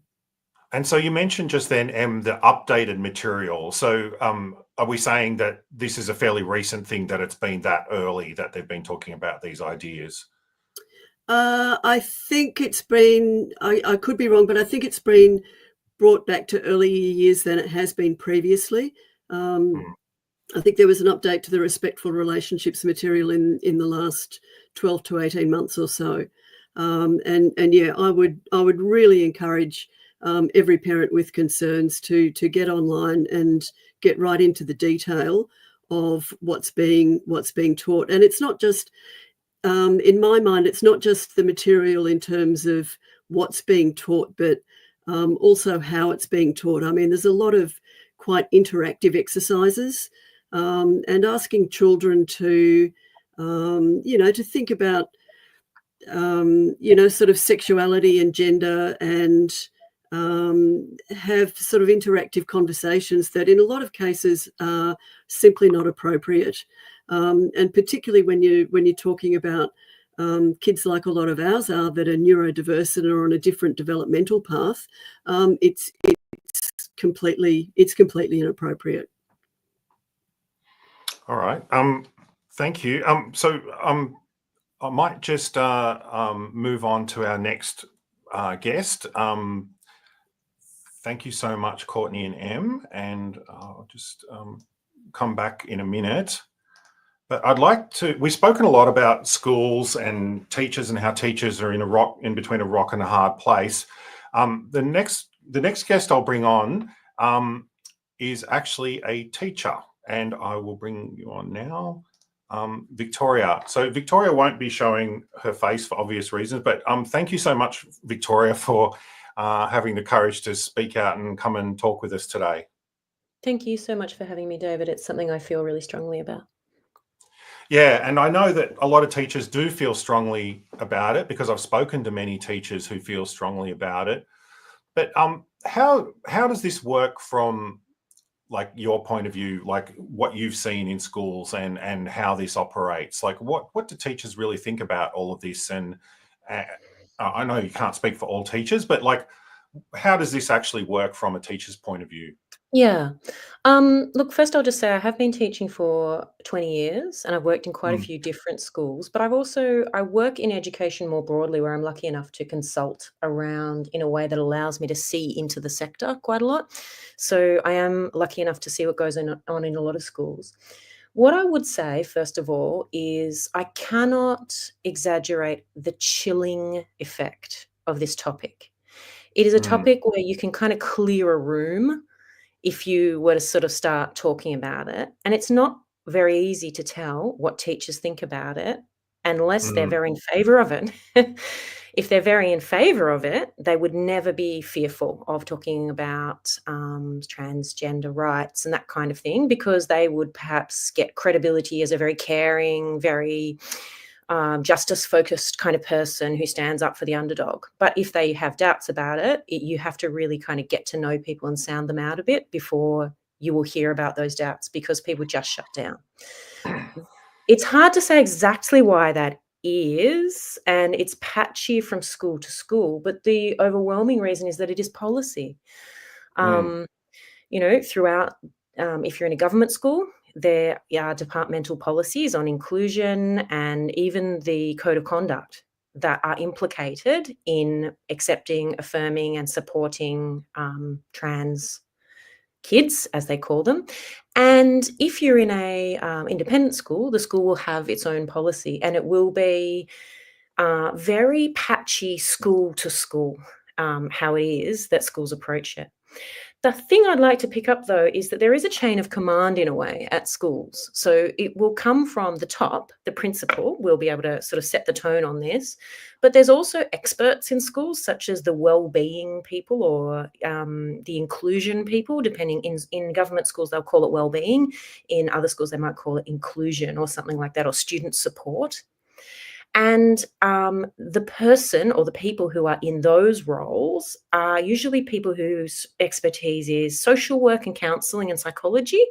And so you mentioned just then, the updated material. So are we saying that this is a fairly recent thing, that it's been that early that they've been talking about these ideas? I think it's been, I could be wrong, but I think it's been brought back to earlier years than it has been previously. I think there was an update to the Respectful Relationships material in the last 12 to 18 months or so. I would really encourage every parent with concerns to get online and get right into the detail of what's being taught. And it's not just, in my mind, it's not just the material in terms of what's being taught, but also how it's being taught. I mean, there's a lot of quite interactive exercises. And asking children to, to think about, sort of sexuality and gender, and have sort of interactive conversations that in a lot of cases are simply not appropriate. And particularly when you're talking about kids like a lot of ours are, that are neurodiverse and are on a different developmental path, it's completely inappropriate. All right. Thank you. I might just move on to our next guest. Thank you so much, Courtney and Em, and I'll just come back in a minute. But I'd like to, we've spoken a lot about schools and teachers and how teachers are in between a rock and a hard place. The next guest I'll bring on is actually a teacher, and I will bring you on now, Victoria. So Victoria won't be showing her face for obvious reasons, but thank you so much, Victoria, for having the courage to speak out and come and talk with us today. Thank you so much for having me, David. It's something I feel really strongly about. Yeah, and I know that a lot of teachers do feel strongly about it, because I've spoken to many teachers who feel strongly about it. But how does this work from, like, your point of view, like what you've seen in schools and how this operates? Like, what do teachers really think about all of this? And I know you can't speak for all teachers, but like, how does this actually work from a teacher's point of view? Yeah. Look, first I'll just say I have been teaching for 20 years and I've worked in quite a few different schools, but I work in education more broadly, where I'm lucky enough to consult around in a way that allows me to see into the sector quite a lot. So I am lucky enough to see what goes on in a lot of schools. What I would say, first of all, is I cannot exaggerate the chilling effect of this topic. It is a topic where you can kind of clear a room if you were to sort of start talking about it. And it's not very easy to tell what teachers think about it unless they're very in favor of it. If they're very in favor of it, they would never be fearful of talking about transgender rights and that kind of thing, because they would perhaps get credibility as a very caring, very justice-focused kind of person who stands up for the underdog. But if they have doubts about it, you have to really kind of get to know people and sound them out a bit before you will hear about those doubts, because people just shut down. It's hard to say exactly why that is, and it's patchy from school to school, but the overwhelming reason is that it is policy. You know, throughout, if you're in a government school, there are departmental policies on inclusion and even the code of conduct that are implicated in accepting, affirming and supporting trans kids, as they call them. And if you're in a independent school, the school will have its own policy, and it will be very patchy school to school, how it is that schools approach it. The thing I'd like to pick up, though, is that there is a chain of command in a way at schools. So it will come from the top. The principal will be able to sort of set the tone on this. But there's also experts in schools, such as the well-being people or the inclusion people, depending. In government schools, they'll call it well-being. In other schools, they might call it inclusion or something like that, or student support. And the person or the people who are in those roles are usually people whose expertise is social work and counselling and psychology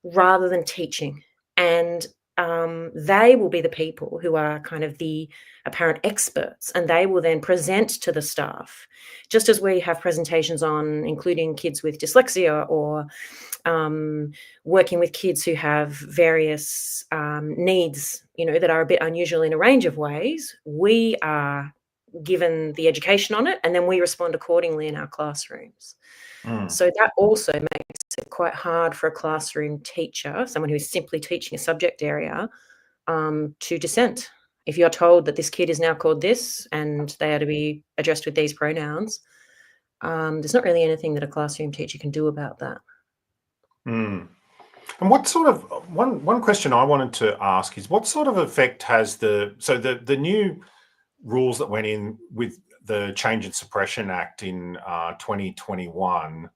rather than teaching. And they will be the people who are kind of the apparent experts, and they will then present to the staff, just as we have presentations on including kids with dyslexia or working with kids who have various needs, you know, that are a bit unusual in a range of ways. We are given the education on it, and then we respond accordingly in our classrooms. So that also makes it quite hard for a classroom teacher, someone who is simply teaching a subject area, to dissent. If you're told that this kid is now called this and they are to be addressed with these pronouns, there's not really anything that a classroom teacher can do about that. And what sort of one question I wanted to ask is, what sort of effect has the new rules that went in with the Change and Suppression Act in 2021?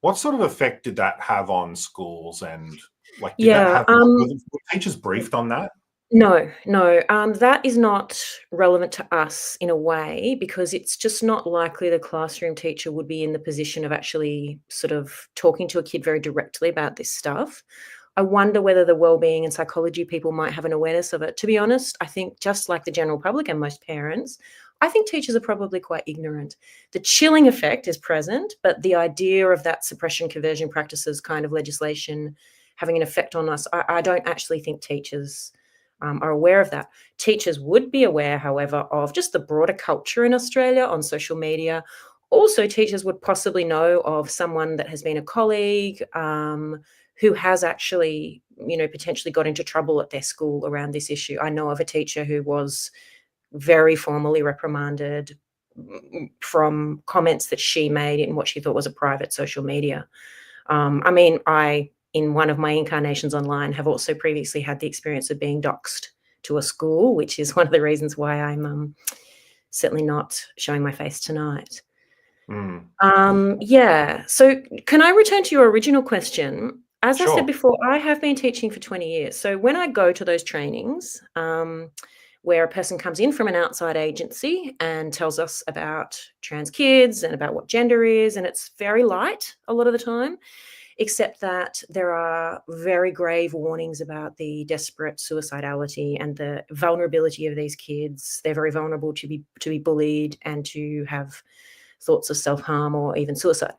What sort of effect did that have on schools? And like, were teachers briefed on that? No, that is not relevant to us in a way, because it's just not likely the classroom teacher would be in the position of actually sort of talking to a kid very directly about this stuff. I wonder whether the wellbeing and psychology people might have an awareness of it. To be honest, I think just like the general public and most parents, I think teachers are probably quite ignorant. The chilling effect is present, but the idea of that suppression conversion practices kind of legislation having an effect on us, I don't actually think teachers are aware of that. Teachers would be aware, however, of just the broader culture in Australia on social media. Also, teachers would possibly know of someone that has been a colleague who has actually, you know, potentially got into trouble at their school around this issue. I know of a teacher who was very formally reprimanded from comments that she made in what she thought was a private social media. I mean, in one of my incarnations online, have also previously had the experience of being doxxed to a school, which is one of the reasons why I'm certainly not showing my face tonight. Yeah. So can I return to your original question? As I said before, I have been teaching for 20 years. So when I go to those trainings, where a person comes in from an outside agency and tells us about trans kids and about what gender is, and it's very light a lot of the time, except that there are very grave warnings about the desperate suicidality and the vulnerability of these kids. They're very vulnerable to be bullied and to have thoughts of self-harm or even suicide.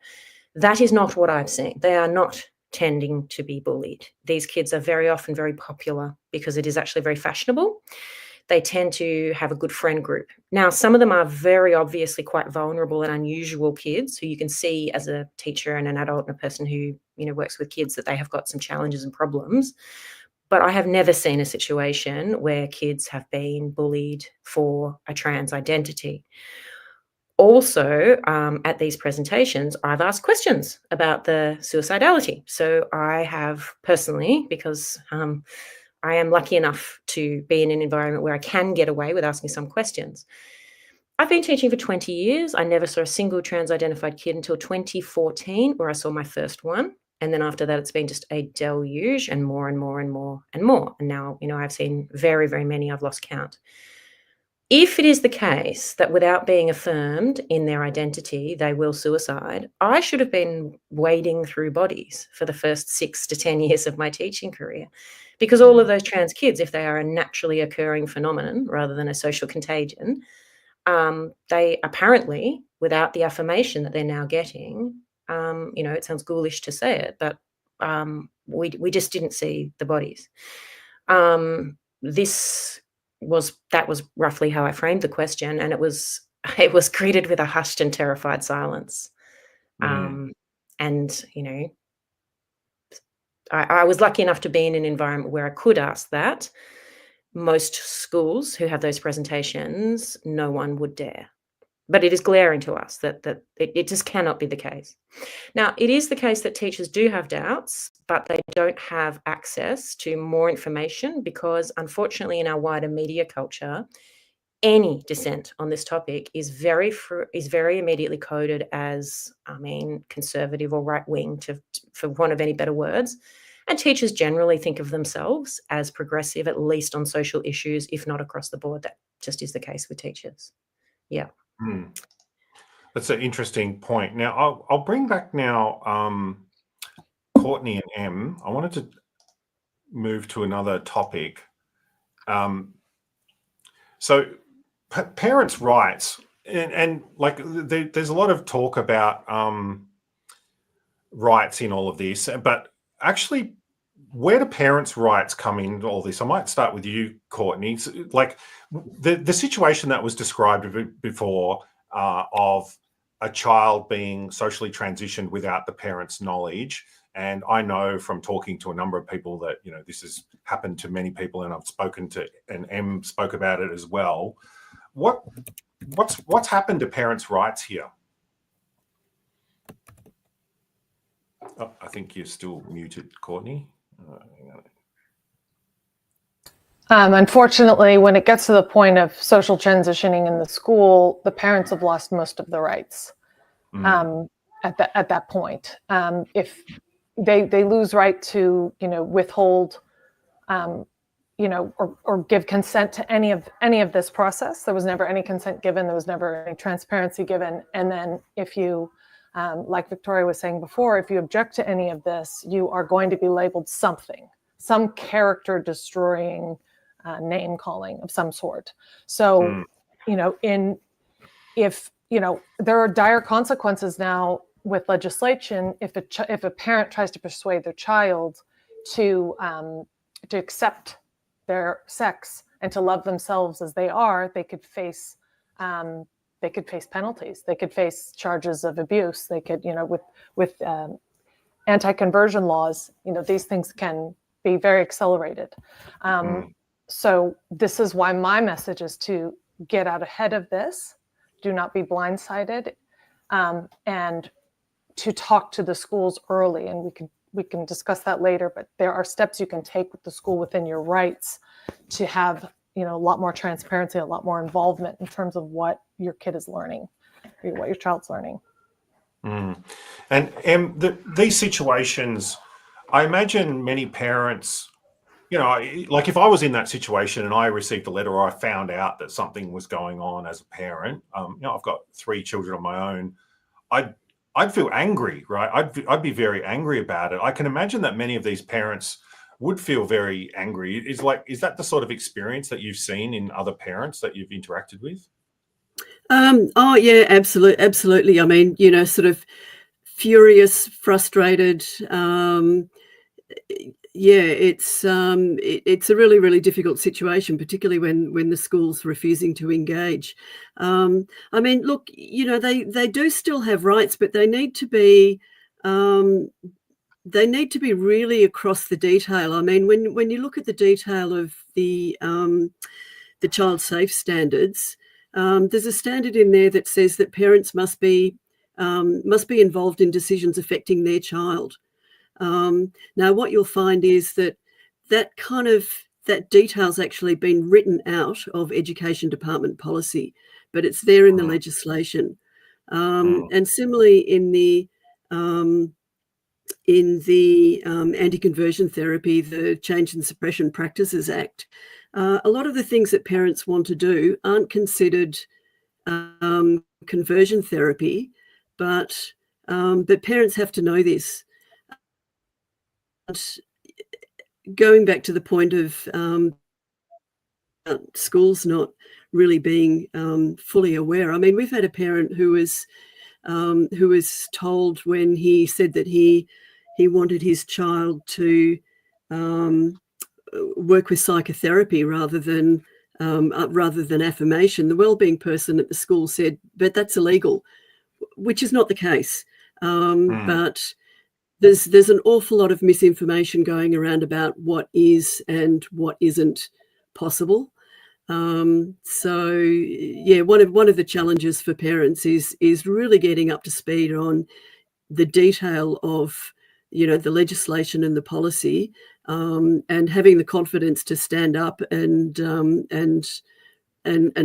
That is not what I've seen. They are not tending to be bullied. These kids are very often very popular because it is actually very fashionable. They tend to have a good friend group. Now, some of them are very obviously quite vulnerable and unusual kids who you can see as a teacher and an adult and a person who, you know, works with kids that they have got some challenges and problems. But I have never seen a situation where kids have been bullied for a trans identity. Also, at these presentations, I've asked questions about the suicidality. So I have personally, because I am lucky enough to be in an environment where I can get away with asking some questions. I've been teaching for 20 years. I never saw a single trans-identified kid until 2014, where I saw my first one. And then after that, it's been just a deluge, and more and more and more and more. And now, I've seen very, very many. I've lost count. If it is the case that without being affirmed in their identity, they will suicide, I should have been wading through bodies for the first 6 to 10 years of my teaching career, because all of those trans kids, if they are a naturally occurring phenomenon rather than a social contagion, they apparently, without the affirmation that they're now getting, it sounds ghoulish to say it, but we just didn't see the bodies. That was roughly how I framed the question, and it was greeted with a hushed and terrified silence. And I was lucky enough to be in an environment where I could ask that. Most schools who have those presentations, no one would dare. But it is glaring to us that it just cannot be the case. Now, it is the case that teachers do have doubts, but they don't have access to more information because, unfortunately, in our wider media culture, any dissent on this topic is very immediately coded as, conservative or right-wing, for want of any better words. And teachers generally think of themselves as progressive, at least on social issues, if not across the board. That just is the case with teachers. Yeah. That's an interesting point. Now, I'll bring back now Courtney and Em. I wanted to move to another topic. So parents' rights, and like there's a lot of talk about rights in all of this, but actually, where do parents' rights come into all this? I might start with you, Courtney. Like the situation that was described before of a child being socially transitioned without the parents' knowledge. And I know from talking to a number of people that, this has happened to many people, and I've spoken to, and Em spoke about it as well. What's happened to parents' rights here? Oh, I think you're still muted, Courtney. Unfortunately, when it gets to the point of social transitioning in the school, the parents have lost most of the rights at that point. If they lose right to withhold, or give consent to any of this process. There was never any consent given. There was never any transparency given. And then if you, like Victoria was saying before, if you object to any of this, you are going to be labeled something, some character destroying name calling of some sort. So, if there are dire consequences now with legislation. If a parent tries to persuade their child to accept their sex and to love themselves as they are, they could face penalties. They could face charges of abuse. They could, with anti-conversion laws, these things can be very accelerated. So this is why my message is to get out ahead of this. Do not be blindsided, and to talk to the schools early. And we can discuss that later, but there are steps you can take with the school within your rights to have, a lot more transparency, a lot more involvement in terms of what your kid is learning, what your child's learning. And these situations, I imagine many parents, like if I was in that situation and I received a letter or I found out that something was going on as a parent, I've got 3 children of my own, I'd feel angry, right? I'd be very angry about it. I can imagine that many of these parents would feel very angry. Is that the sort of experience that you've seen in other parents that you've interacted with? Oh yeah, absolutely. I mean, sort of furious, frustrated. Yeah, it's a really, really difficult situation, particularly when the school's refusing to engage. I mean, look, they do still have rights, but they need to be really across the detail. I mean, when you look at the detail of the child safe standards, there's a standard in there that says that parents must be involved in decisions affecting their child. Now, what you'll find is that detail's actually been written out of Education Department policy, but it's there in the legislation. And similarly, in the in the Anti-Conversion Therapy, the Change and Suppression Practices Act, a lot of the things that parents want to do aren't considered conversion therapy, but parents have to know this. And going back to the point of schools not really being fully aware. I mean, we've had a parent who was told when he said that he wanted his child to work with psychotherapy rather than affirmation. The wellbeing person at the school said, "But that's illegal," which is not the case. But there's an awful lot of misinformation going around about what is and what isn't possible. So yeah, one of the challenges for parents is really getting up to speed on the detail of, you know, the legislation and the policy, and having the confidence to stand up and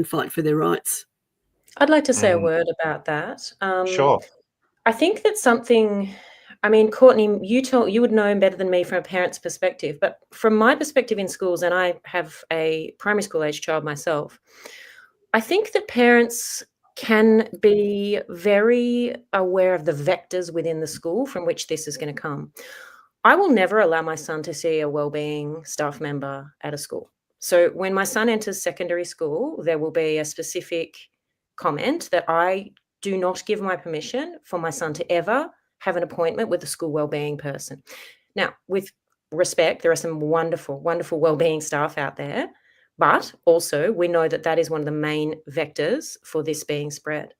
fight for their rights. I'd like to say a word about that. Sure. I think that's something. I mean, Courtney, you would know better than me from a parent's perspective, but from my perspective in schools, and I have a primary school age child myself, I think that parents can be very aware of the vectors within the school from which this is going to come. I will never allow my son to see a wellbeing staff member at a school. So when my son enters secondary school, there will be a specific comment that I do not give my permission for my son to ever have an appointment with a school wellbeing person. Now, with respect, there are some wonderful, wonderful wellbeing staff out there, but also we know that that is one of the main vectors for this being spread.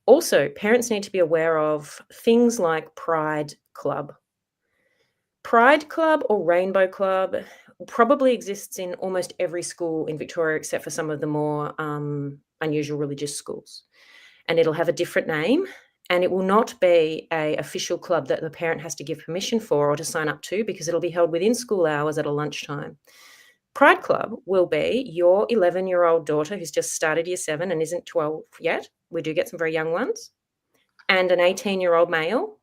Also, parents need to be aware of things like Pride Club. Pride Club or Rainbow Club probably exists in almost every school in Victoria, except for some of the more unusual religious schools. And it'll have a different name. And it will not be an official club that the parent has to give permission for or to sign up to, because it'll be held within school hours at a lunchtime. Pride Club will be your 11-year-old daughter who's just started year 7 and isn't 12 yet. We do get some very young ones. And an 18-year-old male,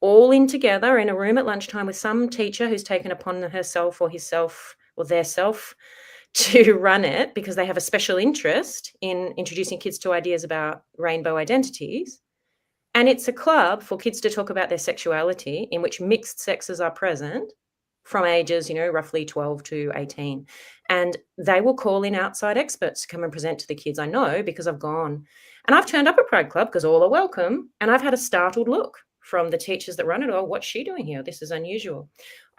all in together in a room at lunchtime with some teacher who's taken upon herself or himself or their self to run it because they have a special interest in introducing kids to ideas about rainbow identities. And it's a club for kids to talk about their sexuality in which mixed sexes are present from ages, roughly 12 to 18. And they will call in outside experts to come and present to the kids. I know because I've gone. And I've turned up at Pride Club because all are welcome. And I've had a startled look from the teachers that run it. Oh, what's she doing here? This is unusual.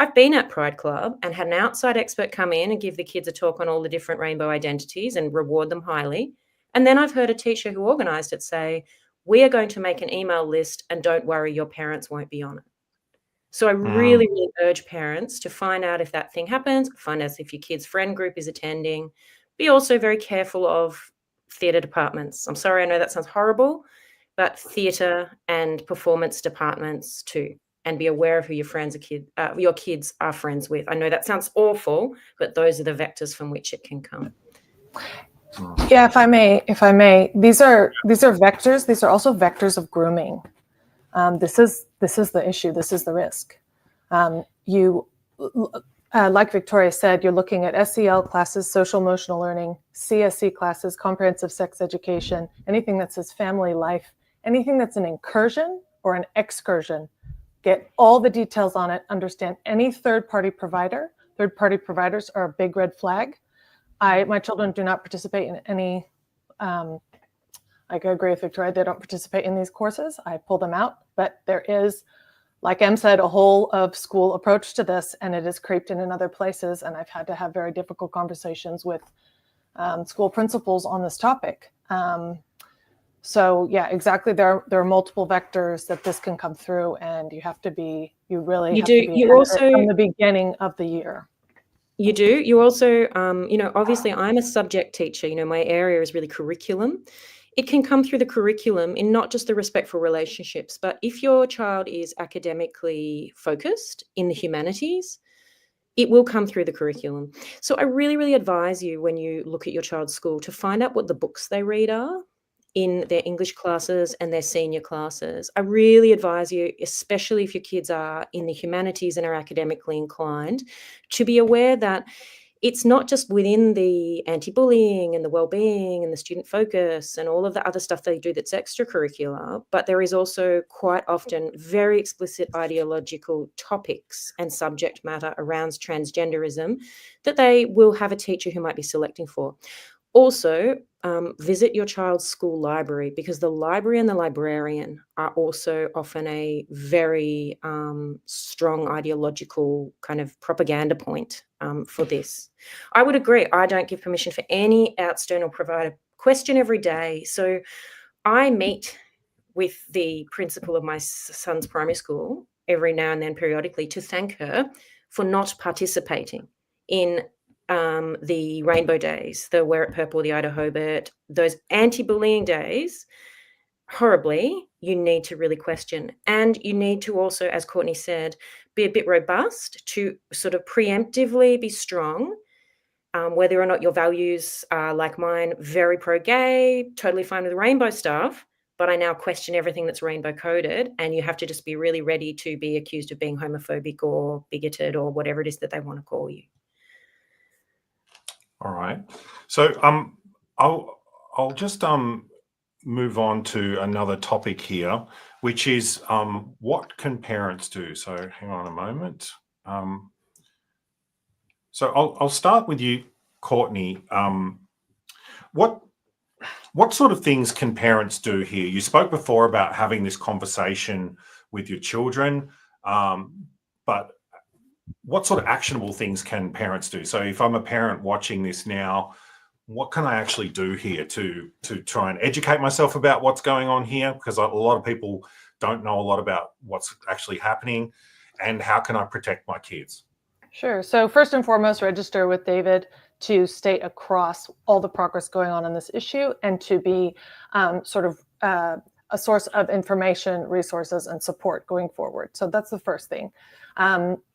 I've been at Pride Club and had an outside expert come in and give the kids a talk on all the different rainbow identities and reward them highly. And then I've heard a teacher who organised it say, we are going to make an email list and don't worry, your parents won't be on it. So I really, really urge parents to find out if that thing happens, find out if your kid's friend group is attending. Be also very careful of theatre departments. I'm sorry, I know that sounds horrible, but theatre and performance departments too. And be aware of who your kids are friends with. I know that sounds awful, but those are the vectors from which it can come. Yeah, if I may, these are vectors. These are also vectors of grooming. This is the issue. This is the risk. Like Victoria said, you're looking at SEL classes, social emotional learning, CSE classes, comprehensive sex education, anything that says family life, anything that's an incursion or an excursion. Get all the details on it, understand any third-party provider. Third-party providers are a big red flag. My children do not participate in any, I agree with Victoria, they don't participate in these courses. I pull them out, but there is, like Em said, a whole of school approach to this, and it is creeped in other places, and I've had to have very difficult conversations with school principals on this topic. So yeah, exactly. There are multiple vectors that this can come through, and you have to be from the beginning of the year. You do. You also, obviously I'm a subject teacher. My area is really curriculum. It can come through the curriculum in not just the respectful relationships, but if your child is academically focused in the humanities, it will come through the curriculum. So I really, really advise you when you look at your child's school to find out what the books they read are in their English classes and their senior classes. I really advise you, especially if your kids are in the humanities and are academically inclined, to be aware that it's not just within the anti-bullying and the well-being and the student focus and all of the other stuff they do that's extracurricular, but there is also quite often very explicit ideological topics and subject matter around transgenderism that they will have a teacher who might be selecting for. Also, visit your child's school library, because the library and the librarian are also often a very strong ideological kind of propaganda point for this. I would agree. I don't give permission for any external provider. Question every day. So I meet with the principal of my son's primary school every now and then periodically to thank her for not participating in the Rainbow Days, the Wear It Purple, the Ida Hobart, those anti-bullying days. Horribly, you need to really question. And you need to also, as Courtney said, be a bit robust to sort of preemptively be strong, whether or not your values are like mine, very pro-gay, totally fine with rainbow stuff, but I now question everything that's rainbow coded, and you have to just be really ready to be accused of being homophobic or bigoted or whatever it is that they want to call you. All right. So I'll just move on to another topic here, which is what can parents do? So hang on a moment. So I'll start with you, Courtney. What sort of things can parents do here? You spoke before about having this conversation with your children, but what sort of actionable things can parents do? So if I'm a parent watching this now, what can I actually do here to try and educate myself about what's going on here? Because a lot of people don't know a lot about what's actually happening, and how can I protect my kids? Sure. So first and foremost, register with David to state across all the progress going on this issue, and to be sort of a source of information, resources, and support going forward. So that's the first thing.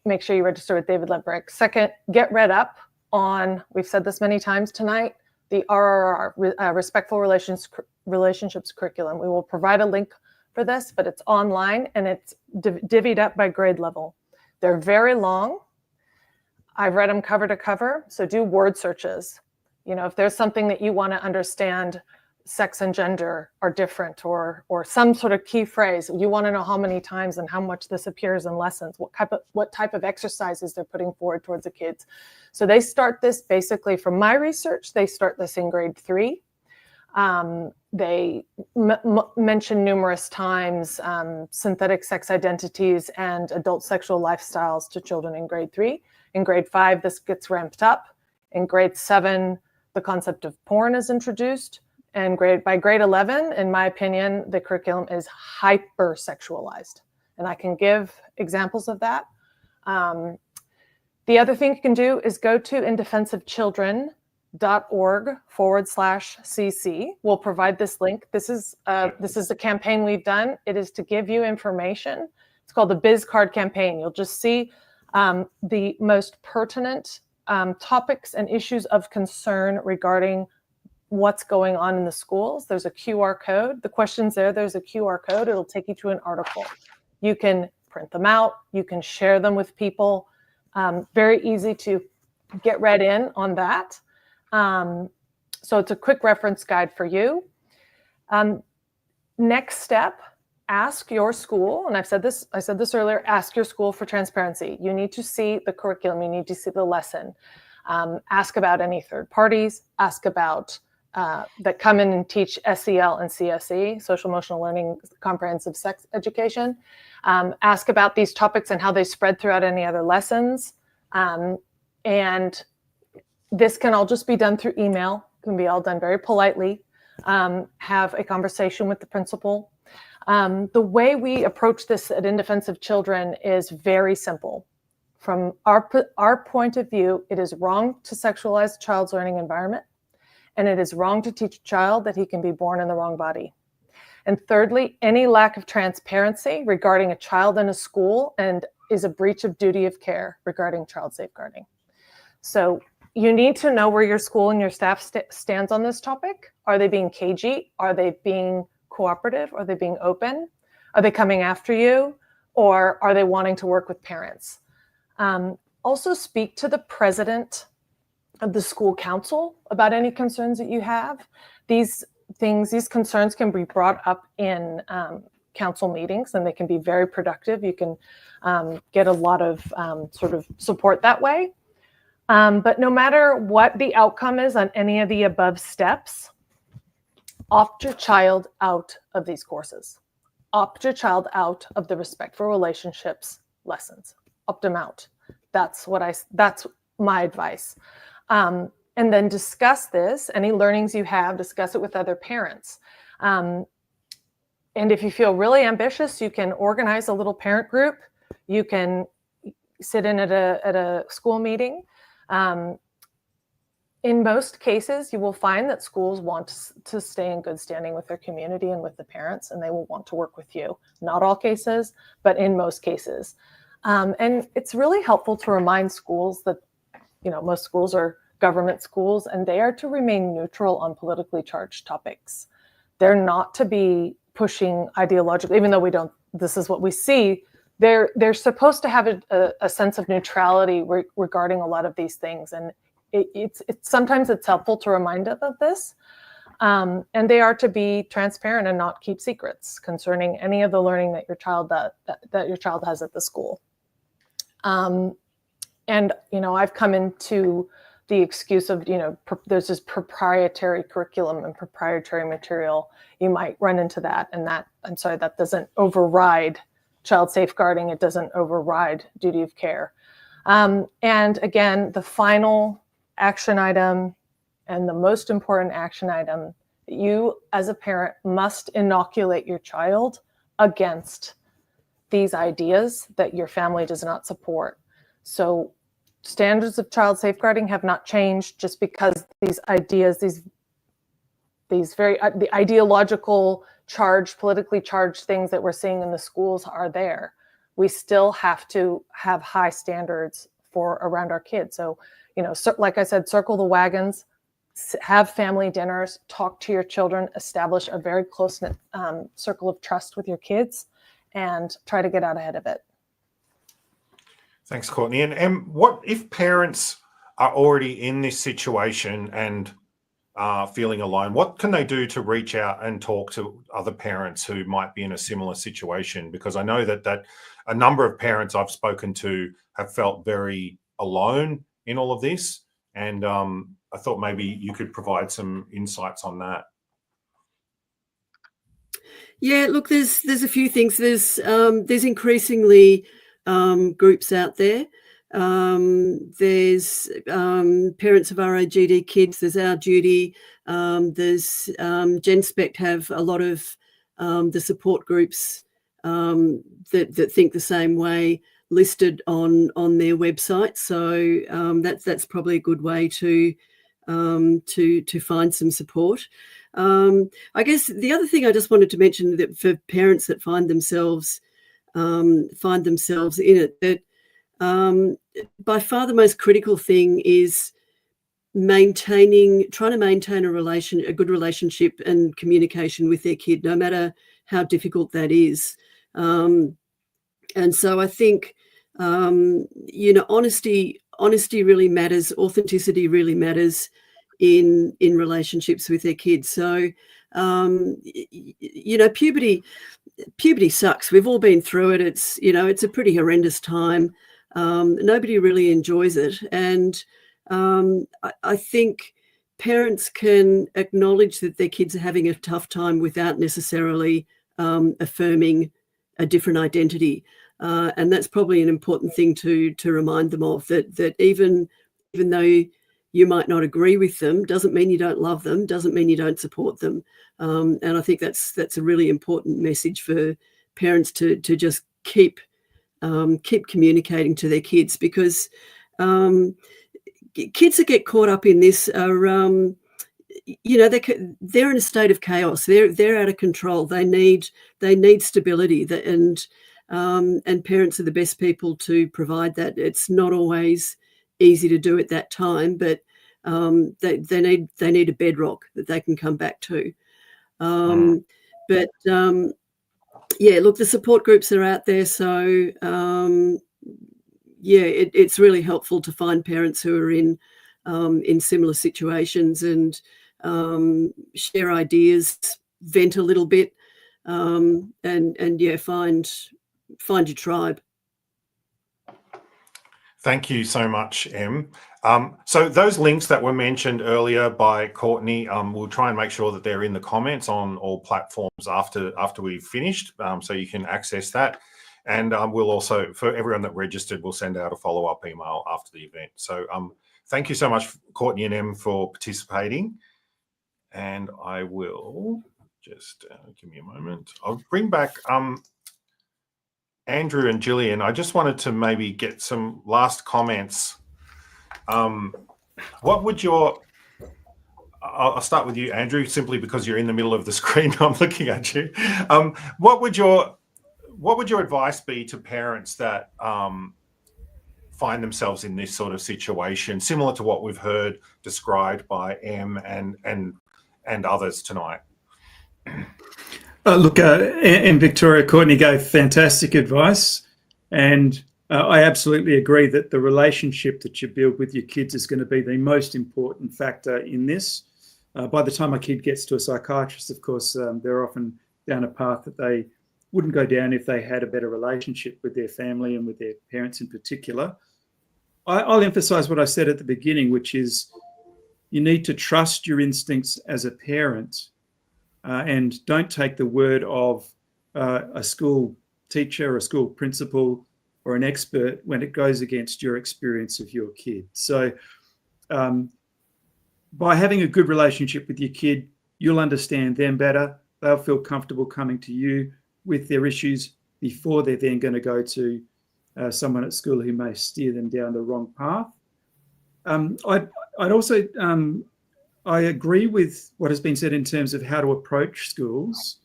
Make sure you register with David Limbrick. Second, get read up on, we've said this many times tonight, the RRR, Respectful Relationships Curriculum. We will provide a link for this, but it's online and it's divvied up by grade level. They're very long. I've read them cover to cover, so do word searches. You know, if there's something that you want to understand, sex and gender are different, or some sort of key phrase, you want to know how many times and how much this appears in lessons, what type of exercises they're putting forward towards the kids. So they start this, basically from my research, they start this in grade 3. They mention numerous times synthetic sex identities and adult sexual lifestyles to children in grade 3. In grade 5, this gets ramped up. In grade 7, the concept of porn is introduced. And by grade 11, in my opinion, the curriculum is hyper-sexualized. And I can give examples of that. The other thing you can do is go to indefensivechildren.org/cc. We'll provide this link. This is a campaign we've done. It is to give you information. It's called the Biz Card campaign. You'll just see the most pertinent topics and issues of concern regarding what's going on in the schools. There's a QR code. The question's there's a QR code. It'll take you to an article. You can print them out. You can share them with people. Very easy to get read in on that. So it's a quick reference guide for you. Next step, ask your school, and I said this earlier, ask your school for transparency. You need to see the curriculum. You need to see the lesson. Ask about any third parties. Ask about that come in and teach SEL and CSE, social emotional learning, comprehensive sex education. Ask about these topics and how they spread throughout any other lessons. And this can all just be done through email. It can be all done very politely. Have a conversation with the principal. The way we approach this at In Defense of Children is very simple. From our point of view, it is wrong to sexualize a child's learning environment. And it is wrong to teach a child that he can be born in the wrong body. And thirdly, any lack of transparency regarding a child in a school and is a breach of duty of care regarding child safeguarding. So you need to know where your school and your staff stands on this topic. Are they being cagey? Are they being cooperative? Are they being open? Are they coming after you? Or are they wanting to work with parents? Also speak to the president of the school council about any concerns that you have. These concerns can be brought up in council meetings, and they can be very productive. You can get a lot of sort of support that way. But no matter what the outcome is on any of the above steps, opt your child out of these courses. Opt your child out of the respectful relationships lessons. Opt them out. That's my advice. And then discuss this, any learnings you have, discuss it with other parents. And if you feel really ambitious, you can organize a little parent group. You can sit in at a school meeting. In most cases, you will find that schools want to stay in good standing with their community and with the parents, and they will want to work with you. Not all cases, but in most cases. And it's really helpful to remind schools that, most schools are government schools, and they are to remain neutral on politically charged topics. They're not to be pushing ideologically, even though this is what we see. They're supposed to have a sense of neutrality regarding a lot of these things. And sometimes it's helpful to remind them of this. And they are to be transparent and not keep secrets concerning any of the learning that your child has at the school. And I've come into the excuse of, there's this proprietary curriculum and proprietary material. You might run into that, and that doesn't override child safeguarding. It doesn't override duty of care. And again, the final action item and the most important action item, you as a parent must inoculate your child against these ideas that your family does not support. So standards of child safeguarding have not changed just because these ideas, the ideological charged, politically charged things that we're seeing in the schools are there. We still have to have high standards around our kids. So, like I said, circle the wagons, have family dinners, talk to your children, establish a very close-knit circle of trust with your kids, and try to get out ahead of it. Thanks, Courtney. And what if parents are already in this situation and feeling alone? What can they do to reach out and talk to other parents who might be in a similar situation? Because I know that a number of parents I've spoken to have felt very alone in all of this. And I thought maybe you could provide some insights on that. Yeah, look, there's a few things. There's increasingly groups out there. There's Parents of RAGD Kids. There's Our Duty. There's GenSpect have a lot of the support groups that think the same way listed on their website. So that's probably a good way to find some support. I guess the other thing I just wanted to mention, that for parents that find themselves in it, that by far the most critical thing is trying to maintain a good relationship and communication with their kid, no matter how difficult that is. And so I think honesty really matters. Authenticity really matters in relationships with their kids. So puberty sucks. We've all been through it. It's a pretty horrendous time. Nobody really enjoys it. And I think parents can acknowledge that their kids are having a tough time without necessarily affirming a different identity. And that's probably an important thing to remind them of, that even though you might not agree with them, doesn't mean you don't love them, doesn't mean you don't support them. And I think that's a really important message for parents to just keep communicating to their kids, because kids that get caught up in this are, they're in a state of chaos. They're out of control. They need stability, and parents are the best people to provide that. It's not always easy to do at that time, but they need a bedrock that they can come back to. But yeah, look, the support groups are out there, so yeah, it's really helpful to find parents who are in similar situations and share ideas, vent a little bit, and yeah, find your tribe. Thank you so much, Em. So those links that were mentioned earlier by Courtney, we'll try and make sure that they're in the comments on all platforms after we've finished, so you can access that. And we'll also, for everyone that registered, we'll send out a follow-up email after the event. So thank you so much, Courtney and Em, for participating. And I will just give me a moment. I'll bring back Andrew and Gillian. I just wanted to maybe get some last comments. What would your, I'll start with you, Andrew, simply because you're in the middle of the screen. I'm looking at you. What would your advice be to parents that find themselves in this sort of situation, similar to what we've heard described by Em and others tonight? Look, in Victoria, Courtney gave fantastic advice, and I absolutely agree that the relationship that you build with your kids is going to be the most important factor in this. By the time a kid gets to a psychiatrist, of course, they're often down a path that they wouldn't go down if they had a better relationship with their family and with their parents in particular. I'll emphasise what I said at the beginning, which is you need to trust your instincts as a parent. And don't take the word of a school teacher, a school principal, or an expert when it goes against your experience of your kid. So by having a good relationship with your kid, you'll understand them better. They'll feel comfortable coming to you with their issues before they're then going to go to someone at school who may steer them down the wrong path. I'd also... I agree with what has been said in terms of how to approach schools,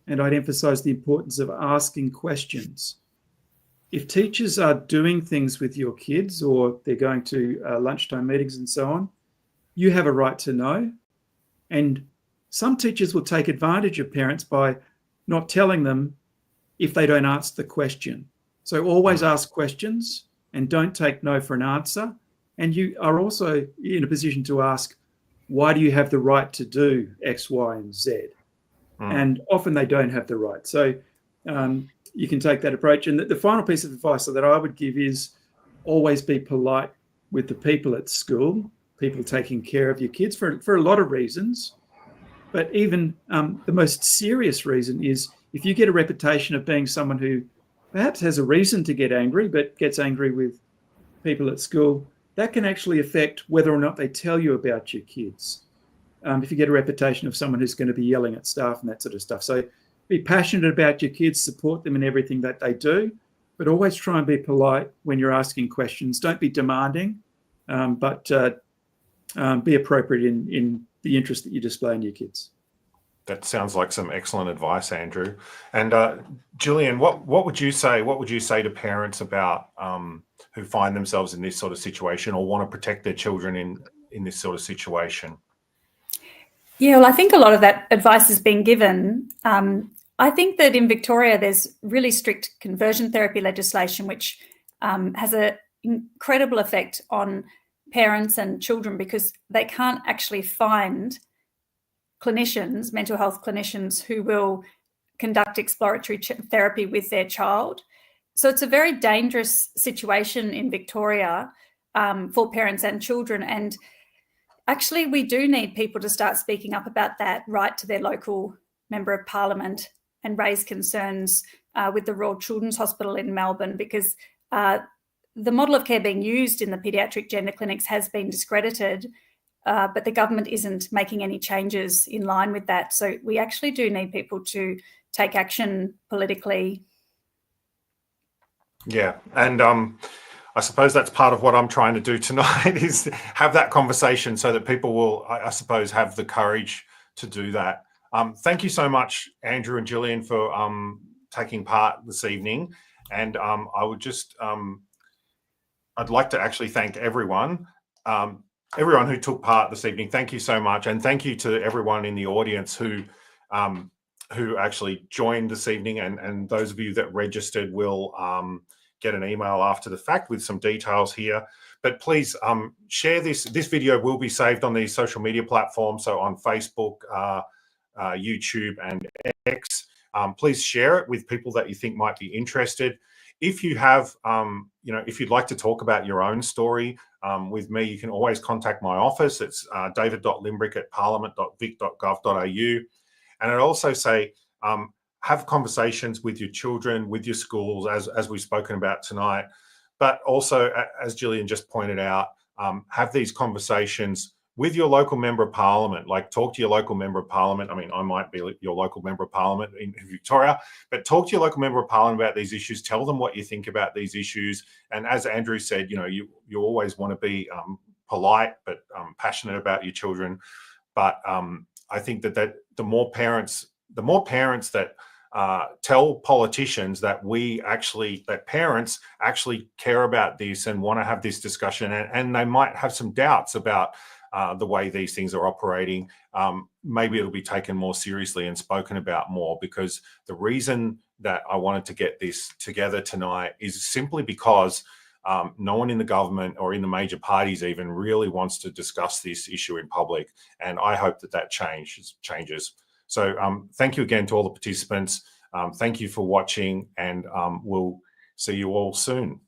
and I'd emphasise the importance of asking questions. If teachers are doing things with your kids or they're going to lunchtime meetings and so on, you have a right to know. And some teachers will take advantage of parents by not telling them if they don't answer the question. So always ask questions and don't take no for an answer. And you are also in a position to ask, why do you have the right to do X, Y, and Z? And often they don't have the right. So you can take that approach. And the final piece of advice that I would give is always be polite with the people at school, people taking care of your kids for a lot of reasons. But even the most serious reason is if you get a reputation of being someone who perhaps has a reason to get angry, but gets angry with people at school, that can actually affect whether or not they tell you about your kids. If you get a reputation of someone who's going to be yelling at staff and that sort of stuff. So be passionate about your kids, support them in everything that they do, but always try and be polite when you're asking questions. Don't be demanding, but be appropriate in the interest that you display in your kids. That sounds like some excellent advice, Andrew. And Gillian, what would you say? What would you say to parents about who find themselves in this sort of situation or want to protect their children in this sort of situation? Yeah, well, I think a lot of that advice has been given. I think that in Victoria, there's really strict conversion therapy legislation, which has an incredible effect on parents and children because they can't actually find clinicians, mental health clinicians, who will conduct exploratory therapy with their child. So it's a very dangerous situation in Victoria for parents and children. And actually, we do need people to start speaking up about that, write to their local member of parliament and raise concerns with the Royal Children's Hospital in Melbourne, because the model of care being used in the paediatric gender clinics has been discredited, but the government isn't making any changes in line with that. So we actually do need people to take action politically. Yeah, and I suppose that's part of what I'm trying to do tonight is have that conversation so that people will, I suppose, have the courage to do that. Thank you so much, Andrew and Gillian, for taking part this evening. And I would just, I'd like to actually thank everyone. everyone who took part this evening, thank you so much. And thank you to everyone in the audience who actually joined this evening. And those of you that registered will get an email after the fact with some details here. But please share this. This video will be saved on these social media platforms, so on Facebook, YouTube, and X. Please share it with people that you think might be interested. If you have, if you'd like to talk about your own story with me, you can always contact my office. It's david.limbrick@parliament.vic.gov.au. And I'd also say, have conversations with your children, with your schools, as we've spoken about tonight. But also, as Gillian just pointed out, have these conversations with your local member of parliament. Like, talk to your local member of parliament. I mean, I might be your local member of parliament in Victoria, but talk to your local member of parliament about these issues. Tell them what you think about these issues. And as Andrew said, you always want to be polite but passionate about your children. But I think that the more parents that tell politicians that parents actually care about this and want to have this discussion, and they might have some doubts about the way these things are operating, maybe it'll be taken more seriously and spoken about more. Because the reason that I wanted to get this together tonight is simply because no one in the government or in the major parties even really wants to discuss this issue in public. And I hope that changes. So thank you again to all the participants. Thank you for watching, and we'll see you all soon.